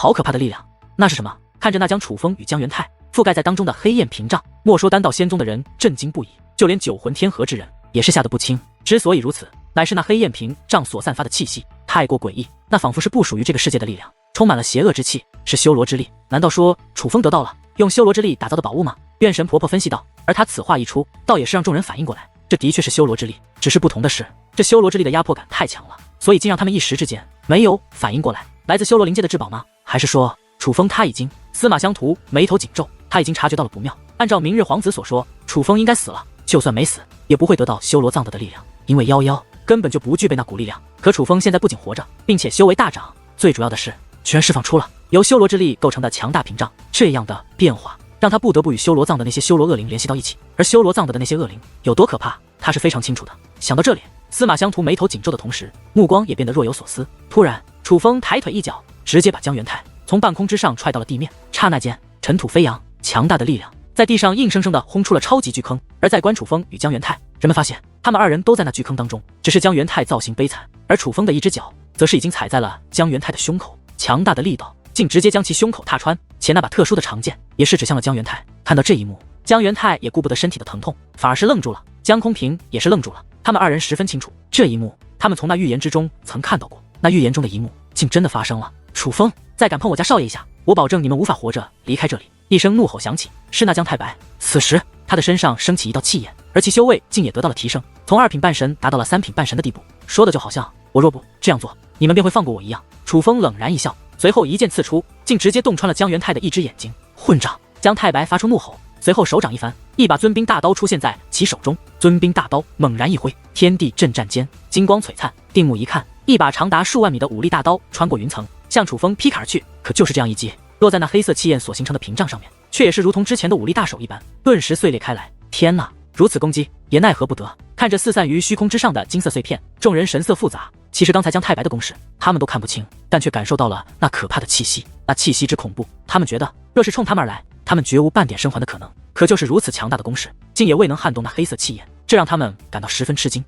好可怕的力量！那是什么？看着那将楚风与江元泰覆盖在当中的黑焰屏障，莫说丹道仙宗的人震惊不已，就连九魂天河之人也是吓得不轻。之所以如此，乃是那黑焰屏障所散发的气息太过诡异，那仿佛是不属于这个世界的力量，充满了邪恶之气，是修罗之力。难道说楚风得到了用修罗之力打造的宝物吗？怨神婆婆分析道。而她此话一出，倒也是让众人反应过来，这的确是修罗之力，只是不同的是，这修罗之力的压迫感太强了，所以竟让他们一时之间没有反应过来。来自修罗灵界的至宝吗？还是说楚风他已经？司马相图眉头紧皱，他已经察觉到了不妙。按照明日皇子所说，楚风应该死了，就算没死，也不会得到修罗藏德的力量，因为夭根本就不具备那股力量。可楚风现在不仅活着，并且修为大涨，最主要的是居然释放出了由修罗之力构成的强大屏障，这样的变化让他不得不与修罗藏的那些修罗恶灵联系到一起，而修罗藏的那些恶灵有多可怕，他是非常清楚的。想到这里，司马相图眉头紧皱的同时，目光也变得若有所思。突然，楚风抬腿一脚，直接把江元泰从半空之上踹到了地面。刹那间，尘土飞扬，强大的力量在地上硬生生的轰出了超级巨坑。而在观楚风与江元泰，人们发现他们二人都在那巨坑当中，只是江元泰造型悲惨，而楚风的一只脚则是已经踩在了江元泰的胸口，强大的力道竟直接将其胸口踏穿，且那把特殊的长剑也是指向了江元泰。看到这一幕，江元泰也顾不得身体的疼痛，反而是愣住了。江空平也是愣住了，他们二人十分清楚这一幕，他们从那预言之中曾看到过，那预言中的一幕竟真的发生了。楚风，再敢碰我家少爷一下，我保证你们无法活着离开这里！一声怒吼响起，是那江太白。此时他的身上升起一道气焰，而其修为竟也得到了提升，从2品半神达到了3品半神的地步。说的就好像我若不这样做，你们便会放过我一样。楚风冷然一笑，随后一剑刺出，竟直接洞穿了江元泰的一只眼睛。混账！江太白发出怒吼，随后手掌一翻，一把尊兵大刀出现在其手中。尊兵大刀猛然一挥，天地震战间，金光璀璨。定目一看，一把长达数万米的武力大刀穿过云层，向楚风劈砍而去。可就是这样一击，落在那黑色气焰所形成的屏障上面，却也是如同之前的武力大手一般，顿时碎裂开来。天哪！如此攻击也奈何不得。看着四散于虚空之上的金色碎片，众人神色复杂。其实刚才江太白的攻势他们都看不清，但却感受到了那可怕的气息，那气息之恐怖，他们觉得若是冲他们而来，他们绝无半点生还的可能。可就是如此强大的攻势，竟也未能撼动那黑色气焰，这让他们感到十分吃惊。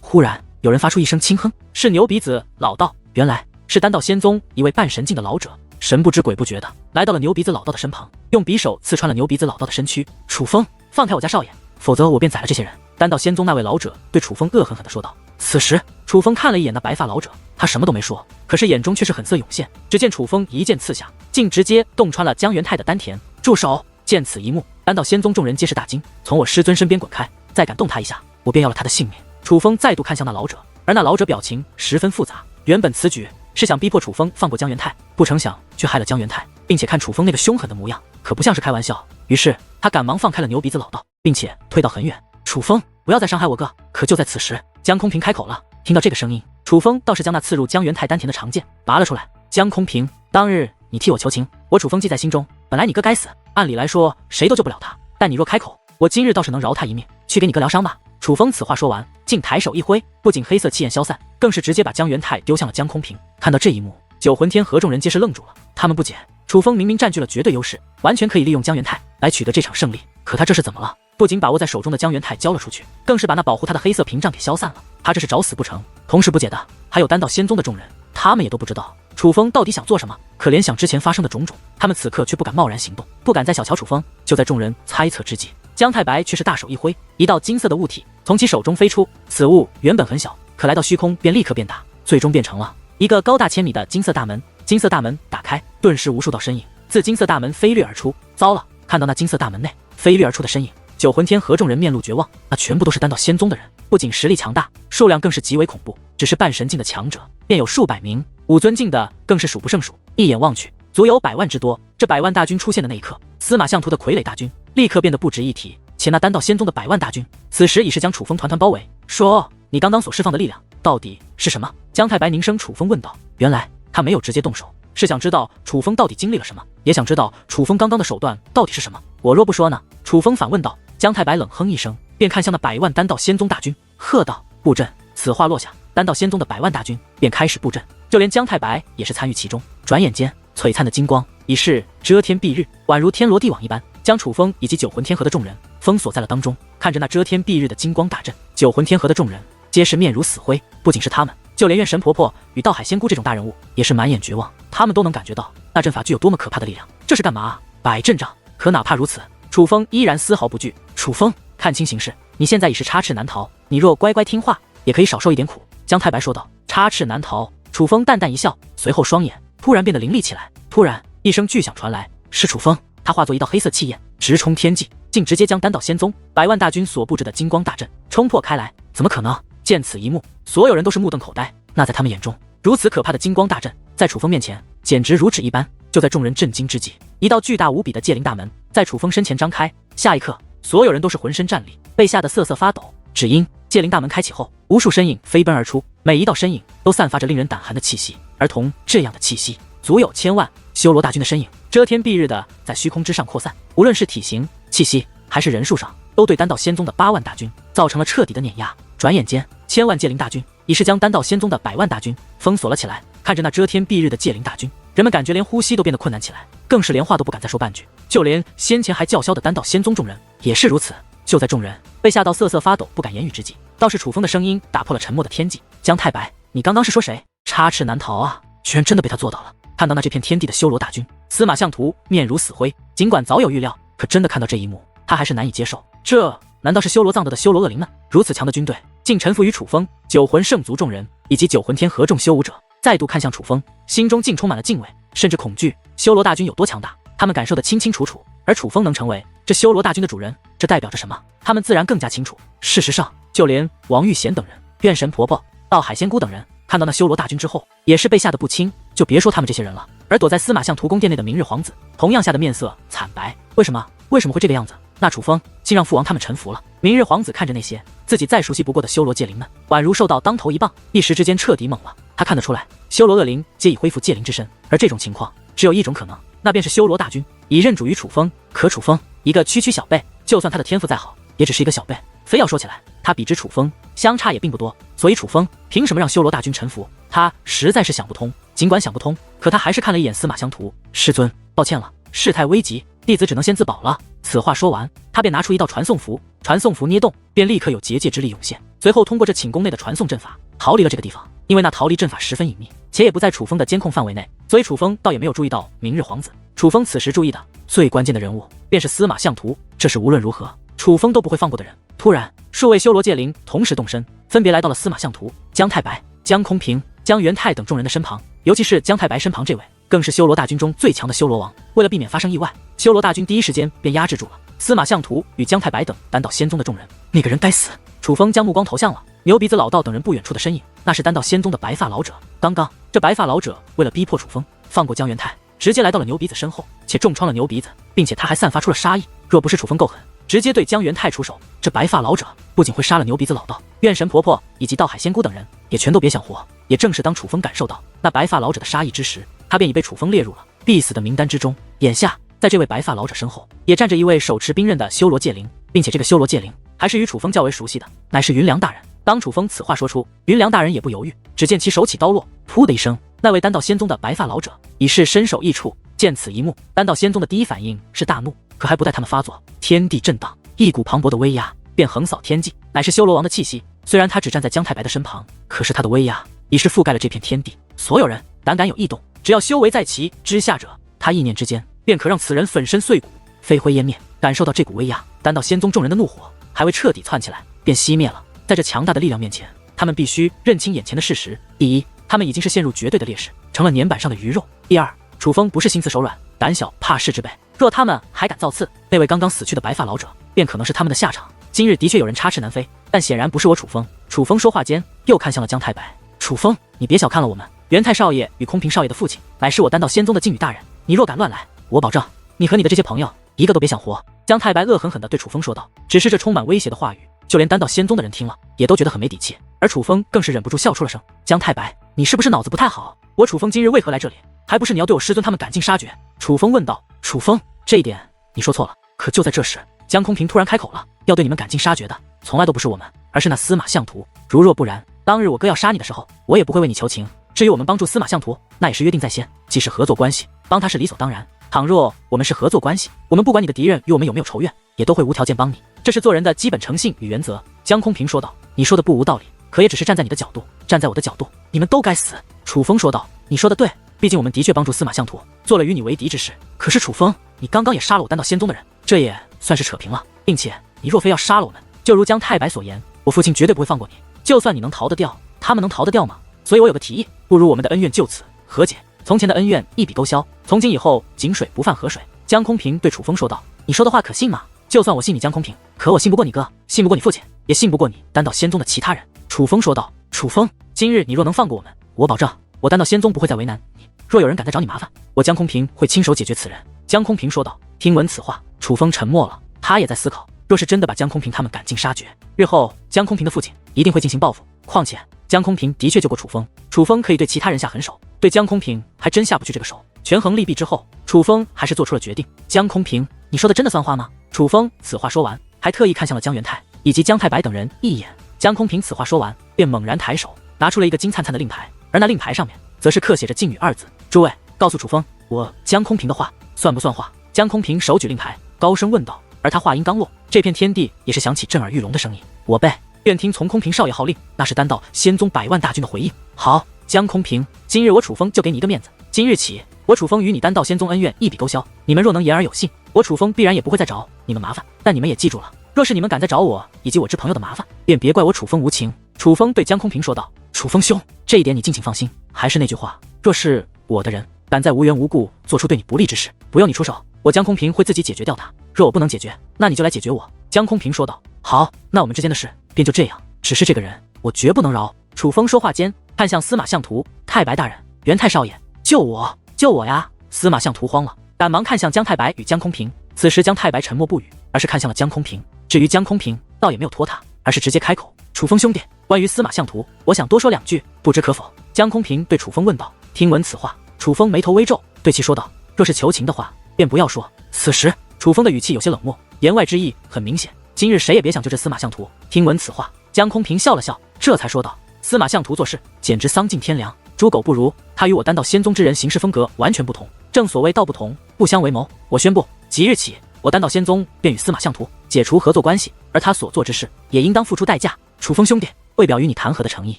忽然有人发出一声轻哼，是牛鼻子老道。原来是丹道仙宗一位半神境的老者，神不知鬼不觉的来到了牛鼻子老道的身旁，用匕首刺穿了牛鼻子老道的身躯。楚风，放开我家少爷，否则我便宰了这些人！丹道仙宗那位老者对楚风恶狠狠地说道。此时楚风看了一眼那白发老者，他什么都没说，可是眼中却是狠色涌现。只见楚风一剑刺下，竟直接洞穿了江元泰的丹田。住手！见此一幕，丹道仙宗众人皆是大惊，从我师尊身边滚开！再敢动他一下，我便要了他的性命！楚风再度看向那老者，而那老者表情十分复杂。原本此举是想逼迫楚风放过江元泰，不成想却害了江元泰，并且看楚风那个凶狠的模样，可不像是开玩笑。于是他赶忙放开了牛鼻子老道，并且推到很远。楚风，不要再伤害我哥！可就在此时，江空平开口了。听到这个声音，楚风倒是将那刺入江元泰丹田的长剑拔了出来。江空平，当日你替我求情，我楚风记在心中。本来你哥该死，按理来说谁都救不了他，但你若开口，我今日倒是能饶他一命，去给你哥疗伤吧。楚风此话说完，竟抬手一挥，不仅黑色气焰消散，更是直接把江元泰丢向了江空平。看到这一幕，九魂天河众人皆是愣住了，他们不解，楚风明明占据了绝对优势，完全可以利用江元泰来取得这场胜利，可他这是怎么了？不仅把握在手中的江元泰交了出去，更是把那保护他的黑色屏障给消散了，他这是找死不成？同时不解的还有丹道仙宗的众人，他们也都不知道楚风到底想做什么，可联想之前发生的种种，他们此刻却不敢贸然行动，不敢再小瞧楚风。就在众人猜测之际，江太白却是大手一挥，一道金色的物体从其手中飞出。此物原本很小，可来到虚空便立刻变大，最终变成了一个高大千米的金色大门。金色大门打开，顿时无数道身影自金色大门飞掠而出。糟了！看到那金色大门内飞掠而出的身影，九魂天河众人面露绝望，那全部都是丹道仙宗的人，不仅实力强大，数量更是极为恐怖。只是半神境的强者便有数百名，5尊境的更是数不胜数，一眼望去足有100万之多。这100万大军出现的那一刻，司马相图的傀儡大军立刻变得不值一提，且那丹道仙宗的100万大军此时已是将楚风团团包围。说，你刚刚所释放的力量到底是什么？江太白凝声楚风问道。原来他没有直接动手，是想知道楚风到底经历了什么，也想知道楚风刚刚的手段到底是什么。我若不说呢？楚风反问道。江太白冷哼一声，便看向那100万丹道仙宗大军，喝道：布阵！此话落下，丹道仙宗的100万大军便开始布阵，就连江太白也是参与其中。转眼间，璀璨的金光已是遮天蔽日，宛如天罗地网一般，将楚风以及九魂天河的众人封锁在了当中。看着那遮天蔽日的金光大阵，九魂天河的众人皆是面如死灰。不仅是他们，就连月神婆婆与道海仙姑这种大人物也是满眼绝望，他们都能感觉到那阵法具有多么可怕的力量。这是干嘛？摆阵仗。可哪怕如此，楚风依然丝毫不惧。楚风，看清形势，你现在已是插翅难逃，你若乖乖听话，也可以少受一点苦。姜太白说道。插翅难逃。楚风淡淡一笑，随后双眼突然变得凌厉起来。突然一声巨响传来，是楚风，他化作一道黑色气焰，直冲天际，竟直接将丹道仙宗100万大军所布置的金光大阵冲破开来。怎么可能？见此一幕，所有人都是目瞪口呆。那在他们眼中，如此可怕的金光大阵，在楚风面前简直如纸一般。就在众人震惊之际，一道巨大无比的界灵大门在楚风身前张开。下一刻，所有人都是浑身战栗，被吓得瑟瑟发抖。只因界灵大门开启后，无数身影飞奔而出，每一道身影都散发着令人胆寒的气息，而同这样的气息，足有千万修罗大军的身影遮天蔽日的在虚空之上扩散。无论是体型、气息还是人数上，都对丹道仙宗的8万大军造成了彻底的碾压。转眼间，千万界灵大军已是将丹道仙宗的100万大军封锁了起来。看着那遮天蔽日的界灵大军，人们感觉连呼吸都变得困难起来，更是连话都不敢再说半句。就连先前还叫嚣的丹道仙宗众人也是如此。就在众人被吓到瑟瑟发抖不敢言语之际，倒是楚风的声音打破了沉默的天际。姜太白，你刚刚是说谁？插翅难逃啊，居然真的被他做到了。看到那这片天地的修罗大军，司马相图面如死灰，尽管早有预料，可真的看到这一幕，他还是难以接受。这难道是修罗藏德的修罗恶灵们？如此强的军队竟臣服于楚风？九魂圣族众人以及九魂天河众修武者再度看向楚风，心中竟充满了敬畏，甚至恐惧。修罗大军有多强大，他们感受得清清楚楚，而楚风能成为这修罗大军的主人，这代表着什么？他们自然更加清楚。事实上，就连王玉贤等人、怨神婆婆、道海仙姑等人看到那修罗大军之后，也是被吓得不轻。就别说他们这些人了，而躲在司马相图宫殿内的明日皇子同样吓得面色惨白。为什么会这个样子？那楚风竟让父王他们臣服了。明日皇子看着那些自己再熟悉不过的修罗界灵们，宛如受到当头一棒，一时之间彻底懵了。他看得出来，修罗恶灵皆已恢复界灵之身，而这种情况只有一种可能，那便是修罗大军已认主于楚风。可楚风一个区区小辈，就算他的天赋再好，也只是一个小辈。非要说起来，他比之楚风相差也并不多，所以楚风凭什么让修罗大军臣服？他实在是想不通。尽管想不通，可他还是看了一眼司马相图。师尊，抱歉了，事态危急，弟子只能先自保了。此话说完，他便拿出一道传送符，传送符捏动，便立刻有结界之力涌现，随后通过这寝宫内的传送阵法逃离了这个地方。因为那逃离阵法十分隐秘，且也不在楚风的监控范围内，所以楚风倒也没有注意到明日皇子。楚风此时注意的最关键的人物便是司马相图，这是无论如何楚风都不会放过的人。突然，数位修罗界灵同时动身，分别来到了司马相图、姜太白、姜空平、姜元泰等众人的身旁，尤其是姜太白身旁这位，更是修罗大军中最强的修罗王。为了避免发生意外，修罗大军第一时间便压制住了司马相图与姜太白等丹道仙宗的众人。那个人该死！楚风将目光投向了牛鼻子老道等人不远处的身影，那是丹道仙宗的白发老者。刚刚这白发老者为了逼迫楚风放过姜元泰，直接来到了牛鼻子身后，且重创了牛鼻子，并且他还散发出了杀意。若不是楚风够狠，直接对姜元泰出手，这白发老者不仅会杀了牛鼻子老道、怨神婆婆以及道海仙姑等人，也全都别想活。也正是当楚风感受到那白发老者的杀意之时，他便已被楚风列入了必死的名单之中。眼下，在这位白发老者身后，也站着一位手持兵刃的修罗界灵，并且这个修罗界灵还是与楚风较为熟悉的，乃是云良大人。当楚风此话说出，云良大人也不犹豫，只见其手起刀落，噗的一声，那位丹道仙宗的白发老者已是身首异处。见此一幕，丹道仙宗的第一反应是大怒，可还不待他们发作，天地震荡，一股磅礴的威压便横扫天际，乃是修罗王的气息。虽然他只站在姜太白的身旁，可是他的威压已是覆盖了这片天地。所有人胆敢有异动，只要修为在其之下者，他意念之间便可让此人粉身碎骨，飞灰烟灭。感受到这股威压，丹道仙宗众人的怒火还未彻底窜起来，便熄灭了。在这强大的力量面前，他们必须认清眼前的事实：第一，他们已经是陷入绝对的劣势，成了年板上的鱼肉；第二，楚风不是心慈手软、胆小怕事之辈，若他们还敢造次，那位刚刚死去的白发老者便可能是他们的下场。今日的确有人插翅难飞，但显然不是我楚风。楚风说话间又看向了姜太白：楚风，你别小看了我们，元泰少爷与空平少爷的父亲乃是我丹道仙宗的靖宇大人，你若敢乱来，我保证你和你的这些朋友一个都别想活。姜太白恶狠狠地对楚风说道，只是这充满威胁的话语，就连丹道仙宗的人听了也都觉得很没底气，而楚风更是忍不住笑出了声。姜太白，你是不是脑子不太好？我楚风今日为何来这里？还不是你要对我师尊他们赶尽杀绝？楚风问道。楚风，这一点你说错了。可就在这时，姜空平突然开口了，要对你们赶尽杀绝的从来都不是我们，而是那司马相图。如若不然，当日我哥要杀你的时候，我也不会为你求情。至于我们帮助司马相图，那也是约定在先，既是合作关系，帮他是理所当然。倘若我们是合作关系，我们不管你的敌人与我们有没有仇怨，也都会无条件帮你，这是做人的基本诚信与原则。姜空平说道。你说的不无道理，可也只是站在你的角度，站在我的角度，你们都该死。楚风说道：“你说的对，毕竟我们的确帮助司马相图做了与你为敌之事。可是楚风，你刚刚也杀了我丹道仙宗的人，这也算是扯平了。并且你若非要杀了我们，就如江太白所言，我父亲绝对不会放过你。就算你能逃得掉，他们能逃得掉吗？所以我有个提议，不如我们的恩怨就此和解，从前的恩怨一笔勾销，从今以后井水不犯河水。”江空平对楚风说道：“你说的话可信吗？就算我信你江空平，可我信不过你哥，信不过你父亲，也信不过你丹道仙宗的其他人。”楚风说道：“楚风，今日你若能放过我们，我保证我丹道仙宗不会再为难你。若有人敢再找你麻烦，我江空平会亲手解决此人。”江空平说道。听闻此话，楚风沉默了，他也在思考，若是真的把江空平他们赶尽杀绝，日后江空平的父亲一定会进行报复。况且江空平的确救过楚风，楚风可以对其他人下狠手，对江空平还真下不去这个手。权衡利弊之后，楚风还是做出了决定。江空平，你说的真的算话吗？楚风此话说完，还特意看向了江元泰以及江太白等人一眼。江空平此话说完，便猛然抬手，拿出了一个金灿灿的令牌，而那令牌上面则是刻写着禁语2字。诸位，告诉楚风，我江空平的话算不算话？江空平手举令牌，高声问道。而他话音刚落，这片天地也是响起震耳欲聋的声音。我辈愿听从空平少爷号令。那是丹道仙宗100万大军的回应。好，江空平，今日我楚风就给你一个面子，今日起我楚风与你丹道仙宗恩怨一笔勾销。你们若能言而有信，我楚风必然也不会再找你们麻烦。但你们也记住了，若是你们敢再找我以及我之朋友的麻烦，便别怪我楚风无情。楚风对江空平说道。楚风兄，这一点你敬请放心。还是那句话，若是我的人敢在无缘无故做出对你不利之事，不用你出手，我江空平会自己解决掉他。若我不能解决，那你就来解决我。江空平说道。好，那我们之间的事便就这样，只是这个人我绝不能饶。楚风说话间看向司马相图。太白大人，元太少爷，救我，救我呀！司马相图慌了，赶忙看向江太白与江空平。此时江太白沉默不语，而是看向了江空平。至于江空平倒也没有拖沓，而是直接开口。楚风兄弟，关于司马相图，我想多说2句，不知可否？江空平对楚风问道。听闻此话，楚风眉头微皱，对其说道：若是求情的话，便不要说。此时楚风的语气有些冷漠，言外之意很明显，今日谁也别想救这司马相图。听闻此话，江空平笑了笑，这才说道：司马相图做事简直丧尽天良，猪狗不如。他与我丹道仙宗之人行事风格完全不同，正所谓道不同不相为谋。我宣布，即日起我丹道仙宗便与司马相图解除合作关系，而他所做之事也应当付出代价。楚风兄弟，为表与你谈和的诚意，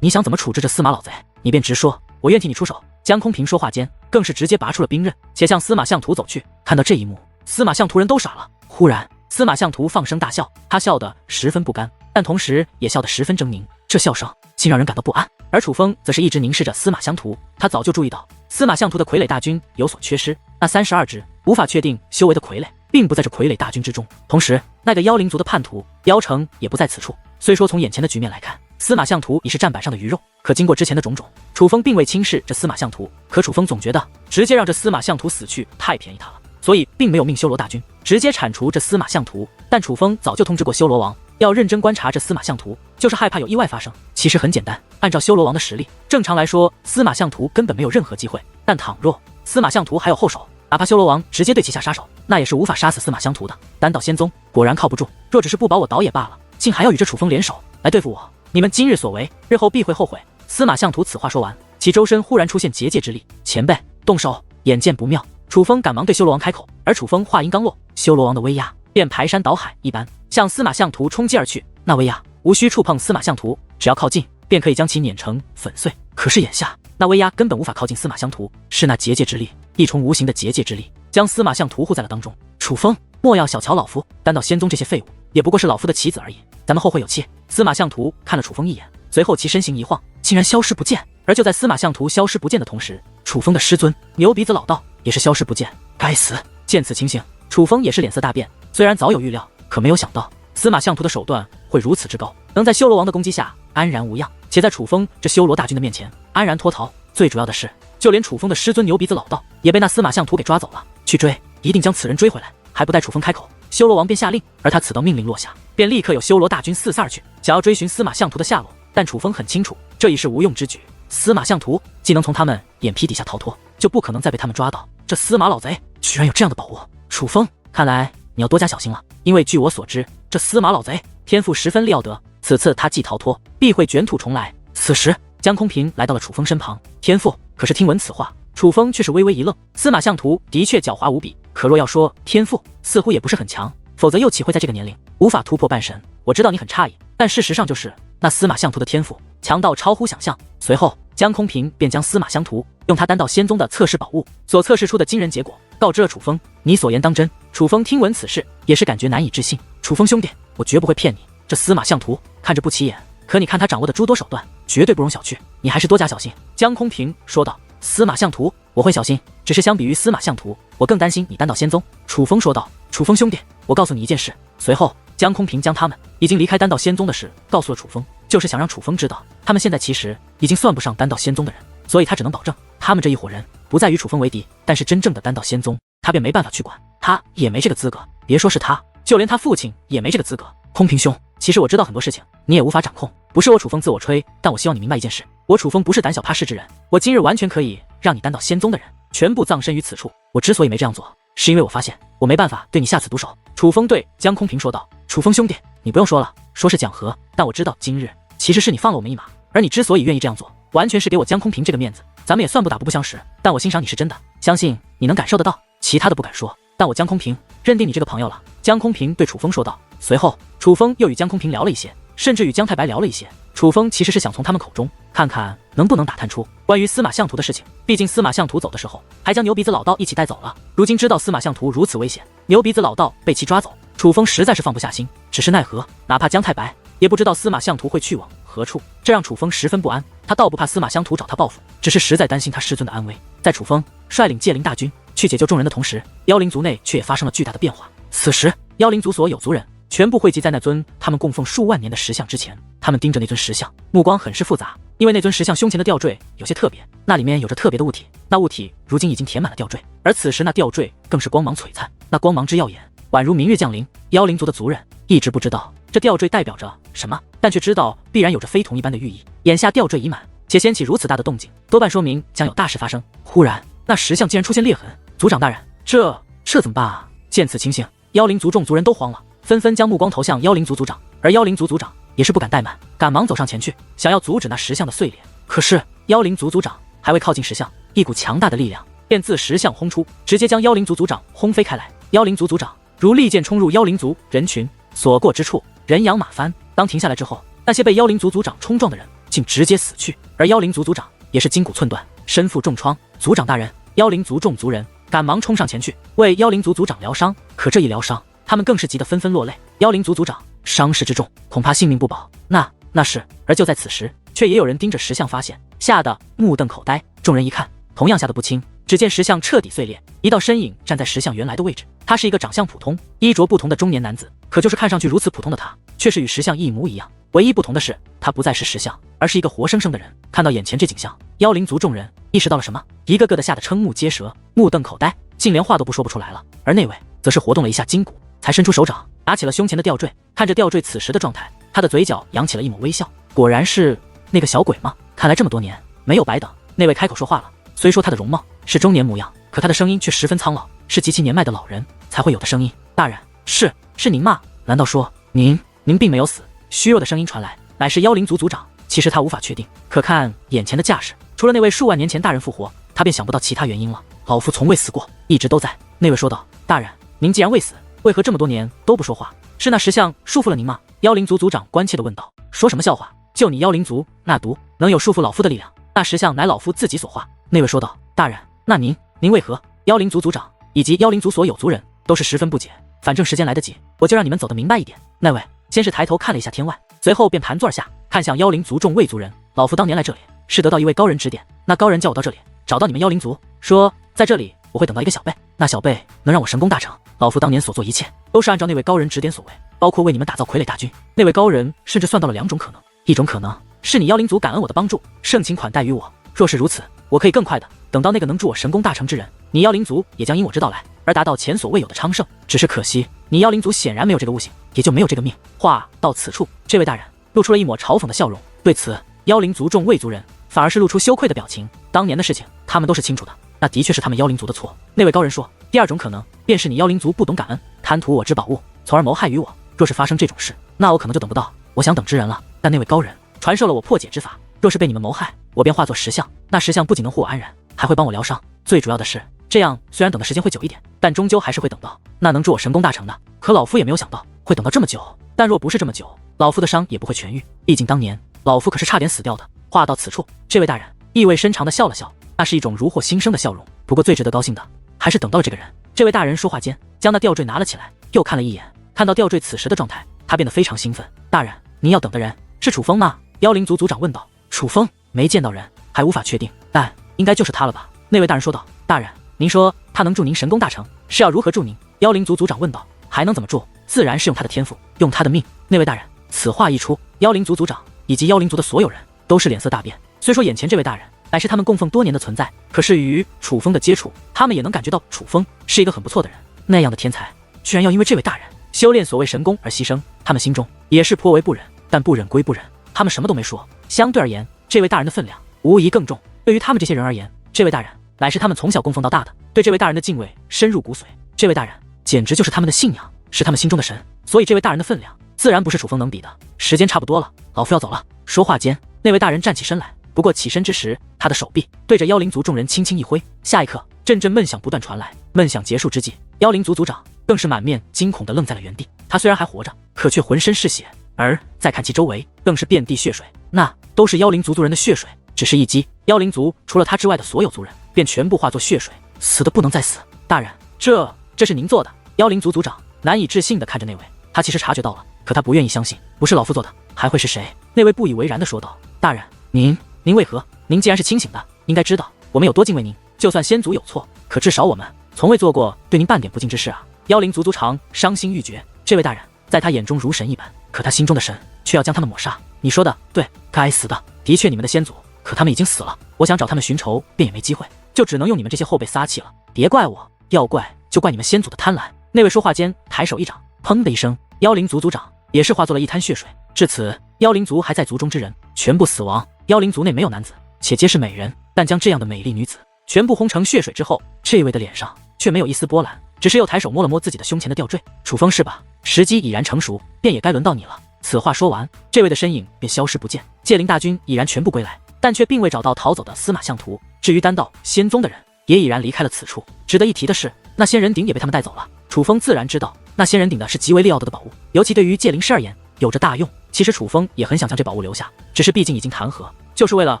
你想怎么处置这司马老贼，你便直说，我愿替你出手。江空平说话间更是直接拔出了兵刃，且向司马相图走去。看到这一幕，司马相图人都傻了。忽然司马相图放声大笑，他笑得十分不甘，但同时也笑得十分狰狞，这笑声竟让人感到不安。而楚风则是一直凝视着司马相图，他早就注意到司马相图的傀儡大军有所缺失，那32只无法确定修为的傀儡并不在这傀儡大军之中，同时那个妖灵族的叛徒妖城也不在此处。虽说从眼前的局面来看，司马相图已是战板上的鱼肉，可经过之前的种种，楚风并未轻视这司马相图。可楚风总觉得直接让这司马相图死去太便宜他了，所以并没有命修罗大军直接铲除这司马相图。但楚风早就通知过修罗王，要认真观察这司马相图，就是害怕有意外发生。其实很简单，按照修罗王的实力，正常来说司马相图根本没有任何机会，但倘若司马相图还有后手，哪怕修罗王直接对其下杀手，那也是无法杀死司马相图的。丹道仙宗果然靠不住，若只是不保我倒也罢了，竟还要与这楚风联手来对付我，你们今日所为，日后必会后悔。司马相图此话说完，其周身忽然出现结界之力，前辈动手！眼见不妙，楚风赶忙对修罗王开口，而楚风话音刚落，修罗王的威压便排山倒海一般向司马相图冲击而去。那威压无需触碰司马相图，只要靠近便可以将其碾成粉碎。可是眼下那威压根本无法靠近司马相图，是那结界之力，一重无形的结界之力将司马相图护在了当中。楚风，莫要小瞧老夫，丹道仙宗这些废物也不过是老夫的棋子而已，咱们后会有期。司马相图看了楚风一眼，随后其身形一晃，竟然消失不见。而就在司马相图消失不见的同时，楚风的师尊牛鼻子老道也是消失不见。该死！见此情形，楚风也是脸色大变，虽然早有预料，可没有想到司马相图的手段会如此之高，能在修罗王的攻击下安然无恙，且在楚风这修罗大军的面前安然脱逃。最主要的是，就连楚风的师尊牛鼻子老道也被那司马相图给抓走了。去追，一定将此人追回来。还不待楚风开口，修罗王便下令，而他此道命令落下，便立刻有修罗大军四散而去，想要追寻司马相图的下落。但楚风很清楚，这已是无用之举。司马相图既能从他们眼皮底下逃脱，就不可能再被他们抓到。这司马老贼居然有这样的把握，楚风，看来你要多加小心了。因为据我所知，这司马老贼天赋十分利要得，此次他既逃脱，必会卷土重来。此时江空平来到了楚风身旁，天赋。可是听闻此话，楚风却是微微一愣。司马相图的确狡猾无比，可若要说天赋，似乎也不是很强，否则又岂会在这个年龄无法突破半神。我知道你很诧异，但事实上就是那司马相图的天赋强到超乎想象。随后，江空平便将司马相图用他丹道仙宗的测试宝物所测试出的惊人结果告知了楚风。你所言当真？楚风听闻此事，也是感觉难以置信。楚风兄弟，我绝不会骗你。这司马相图看着不起眼，可你看他掌握的诸多手段，绝对不容小觑。你还是多加小心。江空平说道。司马相图，我会小心，只是相比于司马相图，我更担心你丹道仙宗。楚风说道。楚风兄弟，我告诉你一件事。随后，江空平将他们已经离开丹道仙宗的事告诉了楚风，就是想让楚风知道，他们现在其实已经算不上丹道仙宗的人，所以他只能保证他们这一伙人不再与楚风为敌。但是真正的丹道仙宗，他便没办法去管，他也没这个资格。别说是他，就连他父亲也没这个资格。空平兄，其实我知道很多事情，你也无法掌控，不是我楚风自我吹，但我希望你明白一件事，我楚风不是胆小怕事之人，我今日完全可以让你丹道仙宗的人全部葬身于此处。我之所以没这样做，是因为我发现我没办法对你下此毒手。楚风对江空平说道。楚风兄弟，你不用说了，说是讲和，但我知道今日其实是你放了我们一马，而你之所以愿意这样做，完全是给我江空平这个面子。咱们也算不打不相识，但我欣赏你是真的，相信你能感受得到，其他的不敢说，但我江空平认定你这个朋友了。江空平对楚风说道。随后，楚风又与江空平聊了一些，甚至与江太白聊了一些。楚风其实是想从他们口中看看能不能打探出关于司马相图的事情，毕竟司马相图走的时候还将牛鼻子老道一起带走了，如今知道司马相图如此危险，牛鼻子老道被其抓走，楚风实在是放不下心。只是奈何，哪怕江太白也不知道司马相图会去往何处，这让楚风十分不安。他倒不怕司马相图找他报复，只是实在担心他师尊的安危。在楚风率领戒灵大军去解救众人的同时，妖灵族内却也发生了巨大的变化。此时，妖灵族所有族人全部汇集在那尊他们供奉数万年的石像之前，他们盯着那尊石像，目光很是复杂，因为那尊石像胸前的吊坠有些特别，那里面有着特别的物体，那物体如今已经填满了吊坠，而此时那吊坠更是光芒璀璨，那光芒之耀眼，宛如明日降临。妖灵族的族人一直不知道这吊坠代表着什么，但却知道必然有着非同一般的寓意。眼下吊坠已满，且掀起如此大的动静，多半说明将有大事发生。忽然，那石像竟然出现裂痕，族长大人，这怎么办啊？见此情形，妖灵族众族人都慌了，纷纷将目光投向妖灵族族长，而妖灵族族长也是不敢怠慢，赶忙走上前去，想要阻止那石像的碎裂。可是妖灵族族长还未靠近石像，一股强大的力量便自石像轰出，直接将妖灵族族长轰飞开来。妖灵族族长如利剑冲入妖灵族人群，所过之处人仰马翻。当停下来之后，那些被妖灵族族长冲撞的人竟直接死去，而妖灵族族长也是筋骨寸断，身负重创。族长大人，妖灵族众族人赶忙冲上前去为妖灵族族长疗伤，可这一疗伤，他们更是急得纷纷落泪。妖灵族族长伤势之重，恐怕性命不保。那是。而就在此时，却也有人盯着石像发现，吓得目瞪口呆。众人一看，同样吓得不轻。只见石像彻底碎裂，一道身影站在石像原来的位置。他是一个长相普通、衣着不同的中年男子，可就是看上去如此普通的他，却是与石像一模一样。唯一不同的是，他不再是石像，而是一个活生生的人。看到眼前这景象，妖灵族众人意识到了什么，一个个的吓得瞠目结舌，目瞪口呆，竟连话都不说不出来了。而那位则是活动了一下筋骨，才伸出手掌拿起了胸前的吊坠。看着吊坠此时的状态，他的嘴角扬起了一抹微笑。果然是那个小鬼吗？看来这么多年没有白等。那位开口说话了，虽说他的容貌是中年模样，可他的声音却十分苍老，是极其年迈的老人才会有的声音。大人，是您吗？难道说您并没有死？虚弱的声音传来，乃是妖灵族族长。其实他无法确定，可看眼前的架势，除了那位数万年前大人复活，他便想不到其他原因了。老夫从未死过，一直都在。那位说道。大人，您既然未死，为何这么多年都不说话？是那石像束缚了您吗？妖灵族族长关切地问道。说什么笑话？就你妖灵族那毒能有束缚老夫的力量？那石像乃老夫自己所化。那位说道。大人，那您为何？妖灵族族长以及妖灵族所有族人都是十分不解。反正时间来得及，我就让你们走得明白一点。那位先是抬头看了一下天外，随后便盘坐而下，看向妖灵族众卫族人。老夫当年来这里是得到一位高人指点，那高人叫我到这里找到你们妖灵族，说在这里我会等到一个小辈，那小辈能让我神功大成。老夫当年所做一切都是按照那位高人指点所为，包括为你们打造傀儡大军。那位高人甚至算到了2种可能，一种可能是你妖灵族感恩我的帮助，盛情款待于我，若是如此，我可以更快的等到那个能助我神功大成之人，你妖灵族也将因我之到来而达到前所未有的昌盛。只是可惜你妖灵族显然没有这个悟性，也就没有这个命。话到此处，这位大人露出了一抹嘲讽的笑容。对此，妖灵族众卫族人反而是露出羞愧的表情。当年的事情他们都是清楚的，那的确是他们妖灵族的错。那位高人说，第2种可能便是你妖灵族不懂感恩，贪图我之宝物，从而谋害于我。若是发生这种事，那我可能就等不到我想等之人了。但那位高人传授了我破解之法，若是被你们谋害，我便化作石像，那石像不仅能护我安然，还会帮我疗伤。最主要的是，这样虽然等的时间会久一点，但终究还是会等到那能助我神功大成的。可老夫也没有想到，会等到这么久，但若不是这么久，老夫的伤也不会痊愈。毕竟当年老夫可是差点死掉的。话到此处，这位大人意味深长地笑了笑，那是一种如获新生的笑容。不过最值得高兴的，还是等到了这个人。这位大人说话间，将那吊坠拿了起来，又看了一眼，看到吊坠此时的状态，他变得非常兴奋。大人，您要等的人是楚风吗？妖灵族族长问道。楚风没见到人，还无法确定，但应该就是他了吧？那位大人说道。大人，您说他能助您神功大成，是要如何助您？妖灵族族长问道。还能怎么助？自然是用他的天赋，用他的命。那位大人此话一出，妖灵族族长以及妖灵族的所有人都是脸色大变。虽说眼前这位大人乃是他们供奉多年的存在，可是与楚风的接触，他们也能感觉到楚风是一个很不错的人。那样的天才，居然要因为这位大人修炼所谓神功而牺牲，他们心中也是颇为不忍。但不忍归不忍，他们什么都没说。相对而言，这位大人的分量无疑更重。对于他们这些人而言，这位大人乃是他们从小供奉到大的，对这位大人的敬畏深入骨髓。这位大人简直就是他们的信仰，是他们心中的神。所以这位大人的分量自然不是楚风能比的。时间差不多了，老夫要走了。说话间，那位大人站起身来。不过起身之时，他的手臂对着妖灵族众人轻轻一挥，下一刻，阵阵闷响不断传来。闷响结束之际，妖灵族族长更是满面惊恐地愣在了原地。他虽然还活着，可却浑身是血，而再看其周围，更是遍地血水，那都是妖灵族族人的血水。只是一击，妖灵族除了他之外的所有族人便全部化作血水，死得不能再死。大人，这是您做的？妖灵族族长难以置信地看着那位，他其实察觉到了，可他不愿意相信，不是老夫做的，还会是谁？那位不以为然地说道。大人，您为何？您既然是清醒的，应该知道我们有多敬畏您。就算先祖有错，可至少我们从未做过对您半点不敬之事啊！妖灵族族长伤心欲绝。这位大人在他眼中如神一般，可他心中的神却要将他们抹杀。你说的对，该死的，的确你们的先祖，可他们已经死了。我想找他们寻仇，便也没机会，就只能用你们这些后辈撒气了。别怪我，要怪就怪你们先祖的贪婪。那位说话间抬手一掌，砰的一声，妖灵族族长也是化作了一滩血水。至此，妖灵族还在族中之人全部死亡。妖灵族内没有男子，且皆是美人，但将这样的美丽女子全部轰成血水之后，这位的脸上却没有一丝波澜，只是又抬手摸了摸自己的胸前的吊坠。楚风是吧？时机已然成熟，便也该轮到你了。此话说完，这位的身影便消失不见。戒灵大军已然全部归来，但却并未找到逃走的司马相图。至于丹道仙宗的人，也已然离开了此处。值得一提的是，那仙人鼎也被他们带走了。楚风自然知道，那仙人鼎的是极为利要得的宝物，尤其对于戒灵师而言，有着大用。其实楚风也很想将这宝物留下，只是毕竟已经谈和，就是为了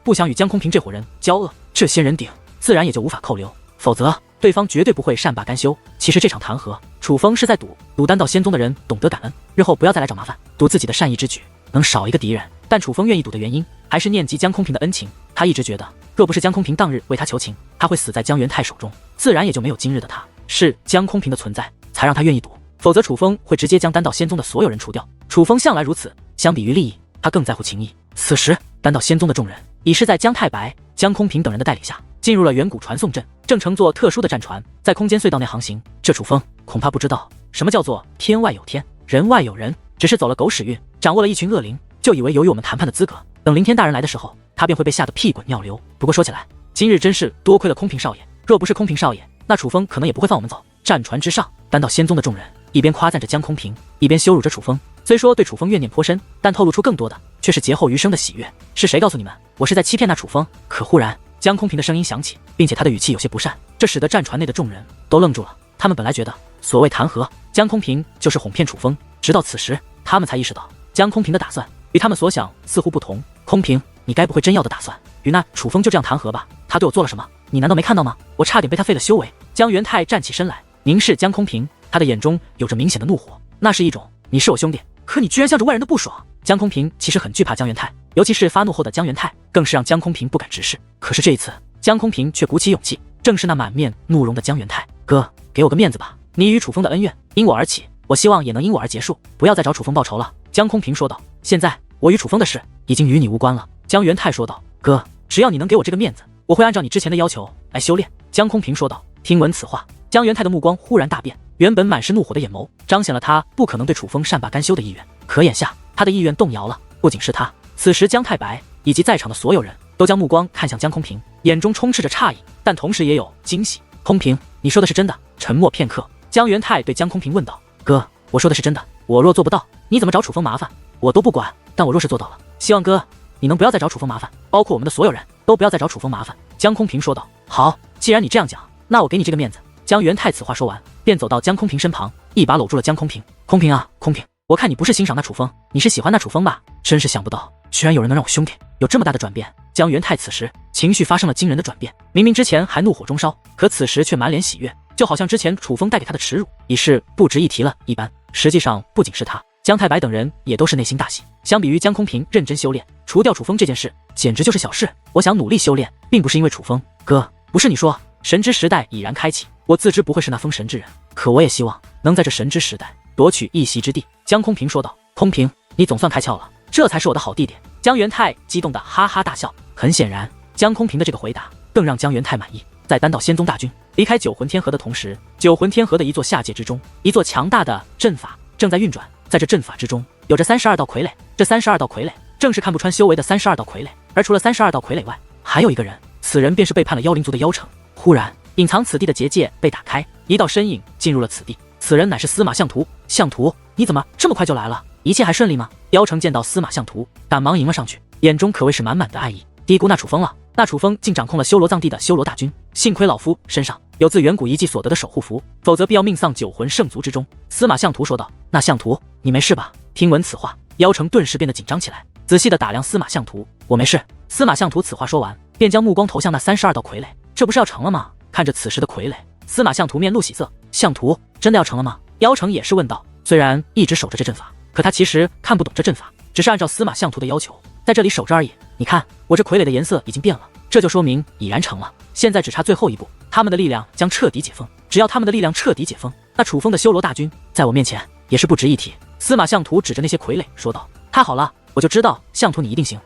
不想与江空平这伙人交恶。这仙人鼎自然也就无法扣留，否则对方绝对不会善罢甘休。其实这场谈和，楚风是在赌丹道仙宗的人懂得感恩，日后不要再来找麻烦，赌自己的善意之举能少一个敌人。但楚风愿意赌的原因，还是念及江空平的恩情。他一直觉得，若不是江空平当日为他求情，他会死在江元泰手中，自然也就没有今日的他。是江空平的存在，才让他愿意赌，否则楚风会直接将丹道仙宗的所有人除掉。楚风向来如此，相比于利益，他更在乎情谊。此时，丹道仙宗的众人已是在江太白、江空平等人的带领下，进入了远古传送阵，正乘坐特殊的战船，在空间隧道内航行。这楚风恐怕不知道什么叫做天外有天，人外有人，只是走了狗屎运，掌握了一群恶灵，就以为有与我们谈判的资格。等凌天大人来的时候，他便会被吓得屁滚尿流。不过说起来，今日真是多亏了空平少爷，若不是空平少爷，那楚风可能也不会放我们走。战船之上，丹道仙宗的众人一边夸赞着江空平，一边羞辱着楚风。虽说对楚风怨念颇深，但透露出更多的却是劫后余生的喜悦。是谁告诉你们我是在欺骗那楚风？可忽然江空平的声音响起，并且他的语气有些不善，这使得战船内的众人都愣住了。他们本来觉得所谓谈和，江空平就是哄骗楚风，直到此时他们才意识到江空平的打算与他们所想似乎不同。空平，你该不会真要的打算与那楚风就这样谈和吧？他对我做了什么？你难道没看到吗？我差点被他废了修为。江元泰站起身来，凝视江空平，他的眼中有着明显的怒火，那是一种你是我兄弟，可你居然向着外人的不爽。江空平其实很惧怕江元泰，尤其是发怒后的江元泰，更是让江空平不敢直视。可是这一次，江空平却鼓起勇气，正是那满面怒容的江元泰。哥，给我个面子吧，你与楚风的恩怨因我而起，我希望也能因我而结束，不要再找楚风报仇了。江空平说道。现在我与楚风的事已经与你无关了。江元泰说道。哥，只要你能给我这个面子，我会按照你之前的要求来修炼。江空平说道。听闻此话，江元泰的目光忽然大变，原本满是怒火的眼眸彰显了他不可能对楚风善罢甘休的意愿。可眼下他的意愿动摇了，不仅是他，此时江太白以及在场的所有人都将目光看向江空平，眼中充斥着诧异，但同时也有惊喜。空平，你说的是真的？沉默片刻，江元泰对江空平问道。哥，我说的是真的，我若做不到，你怎么找楚风麻烦我都不管，但我若是做到了，希望哥你能不要再找楚风麻烦，包括我们的所有人都不要再找楚风麻烦。江空平说道。好，既然你这样讲，那我给你这个面子。江元泰此话说完，便走到江空平身旁，一把搂住了江空平。空瓶啊，空瓶，我看你不是欣赏那楚风，你是喜欢那楚风吧？真是想不到，居然有人能让我兄弟有这么大的转变。江元泰此时情绪发生了惊人的转变，明明之前还怒火中烧，可此时却满脸喜悦，就好像之前楚风带给他的耻辱已是不值一提了一般。实际上，不仅是他，江太白等人也都是内心大喜。相比于江空瓶认真修炼，除掉楚风这件事，简直就是小事。我想努力修炼，并不是因为楚风哥，不是你说神之时代已然开启，我自知不会是那封神之人，可我也希望能在这神之时代夺取一席之地。江空瓶说道。空瓶，你总算开窍了，这才是我的好弟弟。江元泰激动的哈哈大笑。很显然，江空瓶的这个回答更让江元泰满意。在丹道仙宗大军离开九魂天河的同时，九魂天河的一座下界之中，一座强大的阵法正在运转。在这阵法之中，有着32道傀儡，这32道傀儡正是看不穿修为的32道傀儡。而除了32道傀儡外，还有一个人，此人便是背叛了妖灵族的妖城。忽然，隐藏此地的结界被打开，一道身影进入了此地。此人乃是司马相图。相图，你怎么这么快就来了？一切还顺利吗？妖城见到司马相图，赶忙迎了上去，眼中可谓是满满的爱意。低估那楚风了，那楚风竟掌控了修罗藏地的修罗大军，幸亏老夫身上有自远古遗迹所得的守护符，否则必要命丧九魂圣族之中。司马相图说道。那相图，你没事吧？听闻此话，妖城顿时变得紧张起来，仔细地打量司马相图。我没事。司马相图此话说完，便将目光投向那32道傀儡。这不是要成了吗？看着此时的傀儡，司马相图面露喜色。相图，真的要成了吗？妖城也是问道。虽然一直守着这阵法，可他其实看不懂这阵法，只是按照司马相图的要求在这里守着而已。你看，我这傀儡的颜色已经变了，这就说明已然成了。现在只差最后一步，他们的力量将彻底解封。只要他们的力量彻底解封，那楚风的修罗大军在我面前也是不值一提。司马相图指着那些傀儡说道。太好了，我就知道相图你一定行。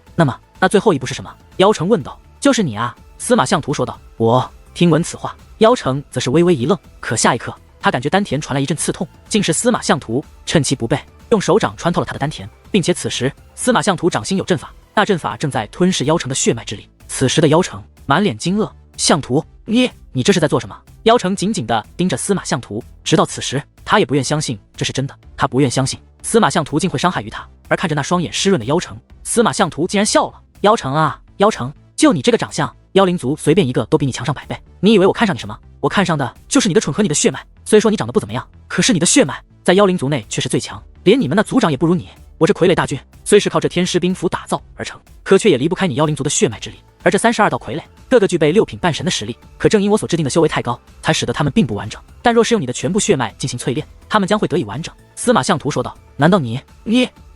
那最后一步是什么？妖城问道。就是你啊，司马相图说道。我。听闻此话，妖城则是微微一愣，可下一刻他感觉丹田传来一阵刺痛，竟是司马相图趁其不备，用手掌穿透了他的丹田，并且此时司马相图掌心有阵法，那阵法正在吞噬妖城的血脉之力。此时的妖城满脸惊愕。相图，你这是在做什么？妖城紧紧地盯着司马相图，直到此时他也不愿相信这是真的，他不愿相信司马相图竟会伤害于他。而看着那双眼湿润的妖城，司马相图竟然笑了。妖城啊，妖城，就你这个长相，妖灵族随便一个都比你强上100倍。你以为我看上你什么？我看上的就是你的蠢和你的血脉。虽说你长得不怎么样，可是你的血脉在妖灵族内却是最强，连你们那族长也不如你。我这傀儡大军虽是靠这天师兵符打造而成，可却也离不开你妖灵族的血脉之力。而这32道傀儡个个具备6品半神的实力，可正因我所制定的修为太高，才使得他们并不完整。但若是用你的全部血脉进行淬炼，他们将会得以完整。司马相图说道。难道你